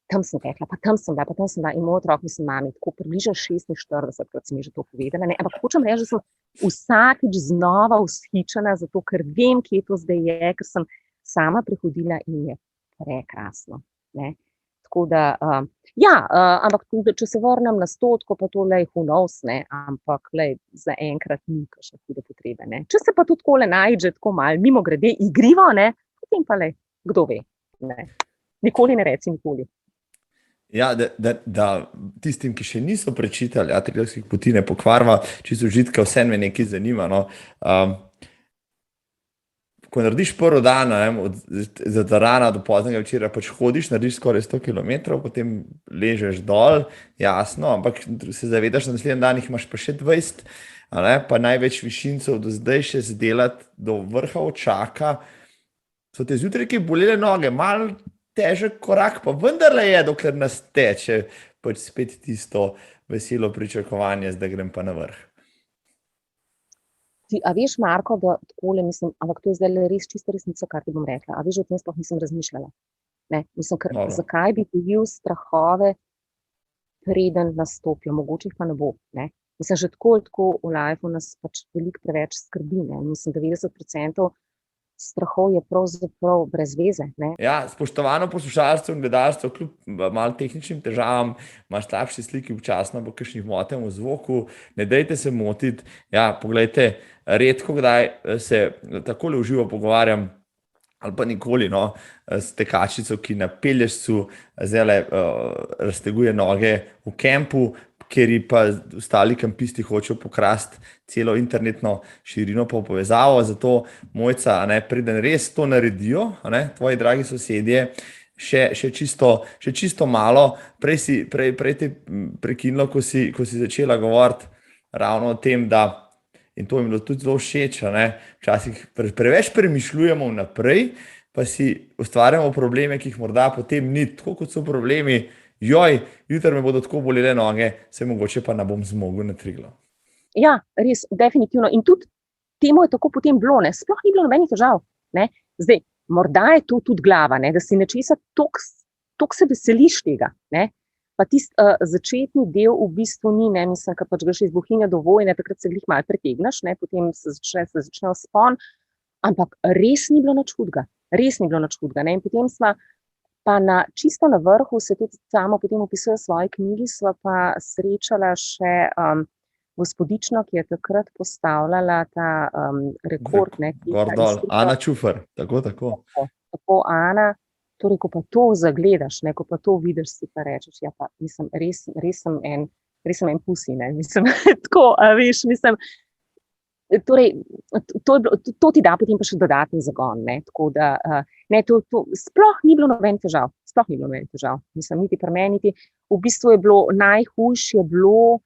tam sem tekla, pa tam sem bila, in moj otrok, mislim, mami, tako približno 46-krat si mi že to povedala, ne, ampak hočem reči, da sem vsakič znova vzhičena, zato ker vem, kje to zdaj je, ker sem sama prehodila in je prekrasno, ne. Tako da, ampak če se vrnem na 100, pa to, who knows, ne, ampak, zaenkrat ni kakšne hude potrebe, ne. Če se pa tudi takole najde, tako malo mimogrede igrivo, ne, potem pa, kdo ve, ne. Nikoli ne reci nikoli. Ja, da tistim, ki še niso prečitali Triglavskih poti, ne pokvarva čisto užitka, vse me nekaj zanima, no. Ko narediš prvi dan, od rana do poznega večera, pač hodiš, narediš skoraj 100 kilometrov, potem ležeš dol, jasno, ampak se zavedaš, na naslednji dan jih imaš pa še 20, pa največ višincev do zdaj še zdelati, do vrha čaka. So te zjutraj kaj bolele noge, malo težek korak, pa vendarle je, dokler nas teče, pač spet tisto veselo pričakovanje, zdaj grem pa na vrh. A veš, Marko, da takole mislim, ampak to je zdaj res čisto resnica, kar ti bom rekla. A veš, o tem sploh nisem razmišljala. Ne, mislim, ker zakaj bi dobil strahove, preden nastopijo, mogoče jih pa ne bo, ne. Mislim, že tako v lifeu nas pač veliko preveč skrbi, ne. Mislim, 90% strahov je pravzaprav brez veze, ne. Ja, spoštovano poslušalstvo in gledalstvo, kljub malo tehničnim težavam, imaš slabše sliki občasno, bo kakšnih motenj v zvoku, ne dajte se motiti. Ja, poglejte, redko kdaj se takole v živo pogovarjam, ali pa nikoli, no, s tekačico, ki na pelješcu zdajle razteguje noge v kempu, ker ji pa ostali kampisti hočejo pokrasti celo internetno širino pa povezavo, zato Mojca, preden res to naredijo, tvoji dragi sosedje, še čisto malo, prej te prekinilo, ko si začela govoriti ravno o tem, da, in to mi je bilo tudi zelo všeč, včasih preveč premišljujemo vnaprej, pa si ustvarjamo probleme, ki jih morda potem ni, tako kot so problemi, jutri me bodo tako bolele noge, se mogoče pa ne bom zmogel na Triglav. Ja, res, definitivno. In tudi temu je tako potem bilo, ne, sploh ni bilo nobenih težav, ne. Zdaj, morda je to tudi glava, ne, da si nečesa toliko se veseliš tega, ne. Pa tisti začetni del v bistvu ni, ne, mislim, ker pač greš iz Bohinja do Vojne, takrat se glih malo pretegneš, ne, potem se začne vzpon, ampak res ni bilo nič hudega, ne, in potem sva pa čisto na vrhu, se tudi samo potem opisuje v svoji knjigi, sva pa srečala še gospodično, ki je takrat postavljala ta rekord. Gor dol, Ana Čufer, tako. Tako Ana, torej, ko pa to zagledaš, ne, ko pa to vidiš, si pa rečeš, ja pa, mislim, res sem en pusi, ne, mislim, tako, a veš, mislim, torej, to ti da potem pa še dodaten zagon, ne, tako da, ne, to sploh ni bilo nobenih težav, mislim, niti pri meni, niti, v bistvu je bilo, najhujše je bilo,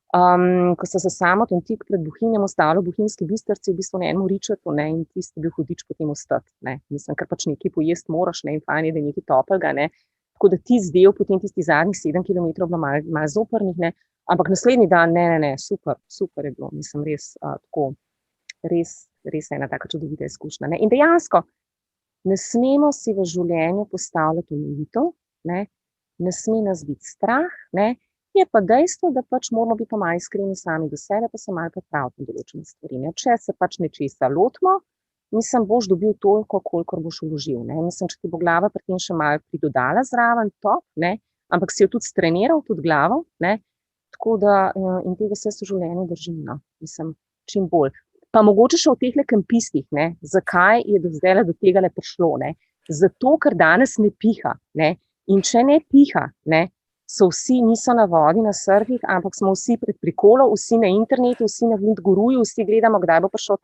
ko so se samo tam tik pred Bohinjem ustavili v Bohinjski Bistrici, v bistvu na enem ričetu, ne, in tisti bil hudič potem ostati, ne, mislim, ker pač nekaj pojesti moraš, ne, in fajn je, da je nekaj toplega, ne, tako da tisti del, potem tisti zadnjih 7 kilometrov bilo malo zoprnih, ne, ampak naslednji dan, ne, super je bilo, mislim, res tako, res ena taka čudovita izkušnja, ne, in dejansko ne smemo si v življenju postavljati omejitev, ne sme nas biti strah, ne, je pa dejstvo, da pač moramo biti malo iskreni sami do sebe, pa se malo pripraviti na določene stvari, ne, če se pač nečesa lotimo, mislim, boš dobil toliko, kolikor boš vložil. Ne? Mislim, če ti bo glava pri tem še malo pridodala zraven, top, ne? Ampak si jo tudi streniral, tudi glavo, ne? Tako da in tega se v življenju držim, no? Mislim, čim bolj. Pa mogoče še v teh kempistih, ne? Zakaj je do zdaj do tega le prišlo, ne? Zato, ker danes ne piha, ne? In če ne piha, ne? So vsi, niso na vodi, na surfih, ampak smo vsi pred prikolo, vsi na internetu, vsi na Windguruju, vsi gledamo, kdaj bo prišel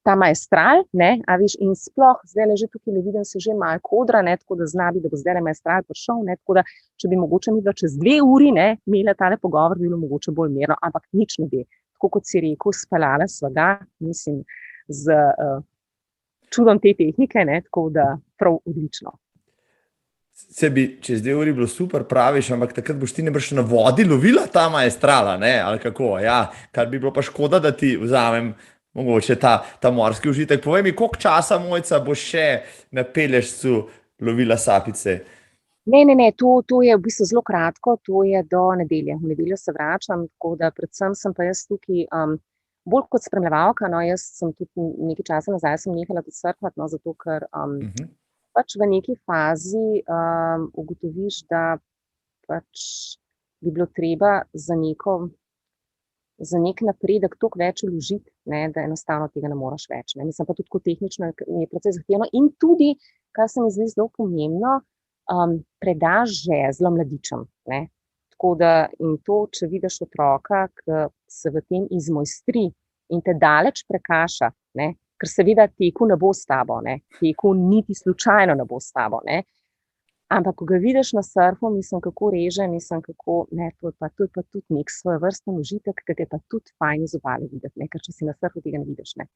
ta Maestral, ne, a veš, in sploh, zdaj že tukaj ne vidim, se že malo kodra, ne, tako da zna bi, da bo zdaj Maestral prišel, ne, tako da, če bi mogoče mi čez 2 uri, ne, imela tale pogovor, bi bilo mogoče bolj mirno, ampak nič ne bi. Tako kot si rekel, speljala sva ga, mislim, z čudom te tehnike, ne, tako da prav odlično. Se bi čez 2 uri bilo super, praviš, ampak takrat boš ti najbrž na vodi lovila ta Maestrala, ne, ali kako, ja, kar bi bilo pa škoda, da ti vzamem mogoče ta morski užitek. Povej mi, koliko časa, Mojca, boš še na Pelješcu lovila sapice? Ne, to je v bistvu zelo kratko, to je do nedelje. V nedeljo se vračam, tako da predvsem sem pa jaz tukaj bolj kot spremljevalka, no, jaz sem tudi nekaj časa nazaj sem nehala tudi surfati, no, zato ker pač v neki fazi ugotoviš, da pač bi bilo treba za nek napredek toliko več vložiti, ne, da enostavno tega ne moraš več. Ne. Mislim pa tudi tehnično je precej zahtevno in tudi, kar se mi zdi zelo pomembno, predaš žezlo mladičem. Ne. Tako da in to, če vidiš otroka, ki se v tem izmojstri in te daleč prekaša, ne, ker seveda teku ne bo s tabo, ne, teku niti slučajno ne bo s tabo, ne. Ampak, ko ga vidiš na surfu, mislim, kako reže, mislim, kako, ne, to je pa tudi nek svojevrsten užitek, ki je pa tudi fajn iz obale videti, ne, ker če si na surfu tega ne vidiš, ne.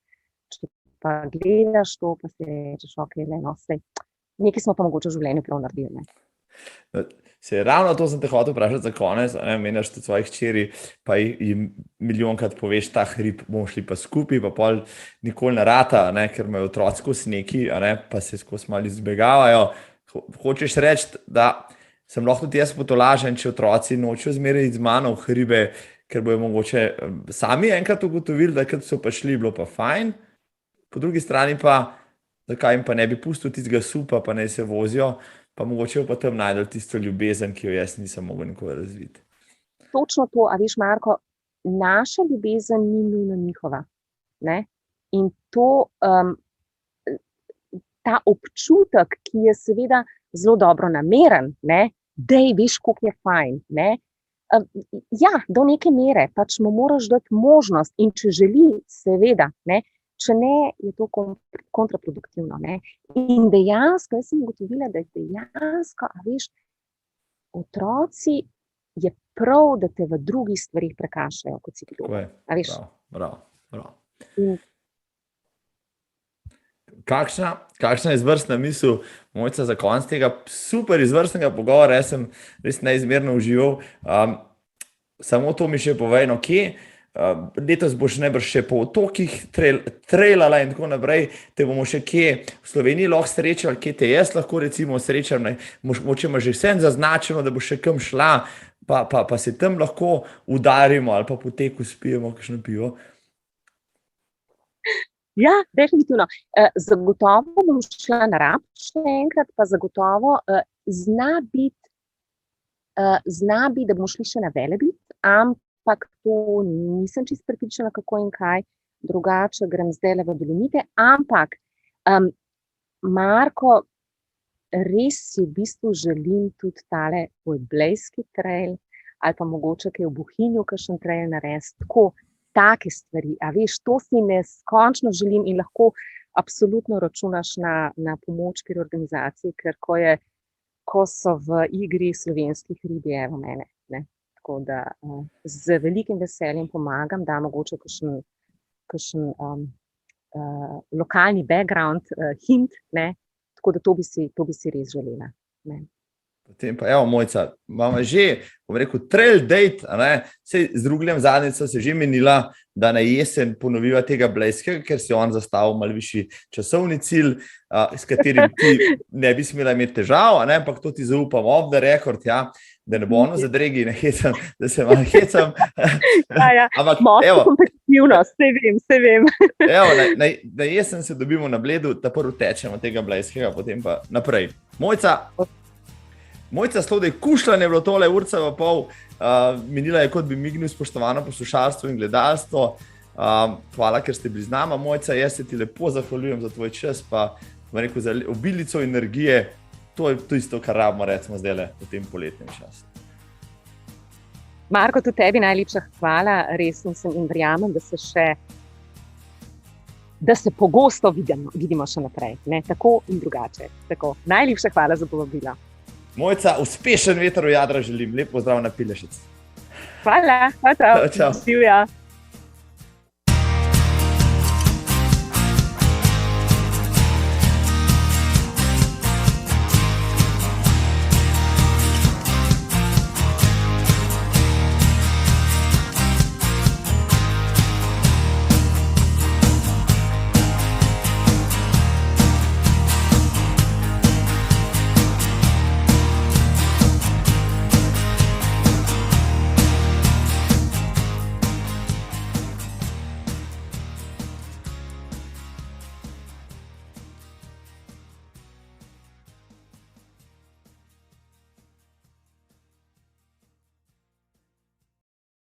Če pa gledaš to, pa si rečeš, ok, no, sej, nekaj smo pa mogoče v življenju prav naredili, ne. Ravno to sem te hotel vprašati za konec, meniš tudi svojih hčeri, pa jim milijonkrat poveš, ta hrib bomo šli pa skupaj, pa pol nikoli ne rata, ne, ker imajo otroci skozi neki, pa se skozi malo izbegavajo. Hočeš reči, da sem lahko tudi jaz potolažen, če otroci nočejo zmeraj z mano v hribe, ker bojo mogoče sami enkrat ugotovili, da so pa šli, bilo pa fajn. Po drugi strani pa, zakaj jim pa ne bi pustil tistega supa, pa naj se vozijo, pa mogoče pa tam najdel tisto ljubezen, ki jo jaz nisem mogel nikoli razviti. Točno to, a veš, Marko, naša ljubezen ni nujno njihova, ne? In to, ta občutek, ki je seveda zelo dobro nameren, ne? Dej, veš, koliko je fajn, ne? Ja, do neke mere, pač mu moraš dati možnost in če želi, seveda, ne? Če ne, je to kontraproduktivno. Ne? In dejansko, jaz sem ugotovila, da je dejansko, a veš, otroci je prav, da te v drugih stvarih prekašajo, kot si ti dober. Bravo. Kakšna izvrstna misel, Mojca, za konec tega super izvrstnega pogovora, jaz sem res neizmerno užival. Samo to mi še povej, no, kje? Letos boš najbrž še po otokih trailala in tako naprej, te bomo še kje v Sloveniji lahko srečali, kje te jaz lahko recimo srečam, mogoče imaš že vse zaznačeno, da boš še kam šla, pa se tam lahko udarimo ali pa po teku spijemo kakšno pivo. Ja, definitivno. Zagotovo bom šla na Rab še enkrat, pa zagotovo zna biti, da bomo šli še na Velebit, ampak to nisem čisto prepričana, kako in kaj, drugače grem zdaj v Dolomite, ampak Marko, res si v bistvu želim tudi tale Blejski trail, ali pa mogoče kaj v Bohinju kakšen trail narediti, take stvari, a veš, to si neskončno želim in lahko absolutno računaš na pomoč pri organizaciji, ker ko so v igri slovenskih hrib, je v mene, ne. Tako da z velikim veseljem pomagam, da mogoče kakšen lokalni background, hint, ne, tako da to bi si res želela. Ne. Potem pa, evo, Mojca, imamo že, bom rekel, trail date, sej z Rugljem zadnjica se že menila, da na jesen ponoviva tega Blejskega, ker si on zastavil malo višji časovni cilj, s katerim ti ne bi smela imeti težav, ampak to ti zaupam off the record, ja, da ne bo ono zadregi, ne hecam, da se malo hecam. Ja, ampak, evo, Definitivno, vse vem. Evo, na jesen se dobimo na Bledu, ta prvi tečemo tega blejskega, potem pa naprej. Mojca Slodej, kušljanje je bilo tole, urca v pol, minila je, kot bi mignil, spoštovano poslušalstvo in gledalstvo. Hvala, ker ste bili z nama, Mojca, jaz se ti lepo zahvaljujem za tvoj čas, pa rekel, za obilico energije. To je isto, kar rabimo, recimo, zdaj v tem poletnem času. Marko, tudi tebi najlepša hvala, res mislim in verjamem, da se pogosto vidimo še naprej, ne? Tako in drugače. Tako. Najlepša hvala za povabilo. Mojca, uspešen veter v jadra želim, lep pozdrav na Pilešec. Hvala, čau. Čau.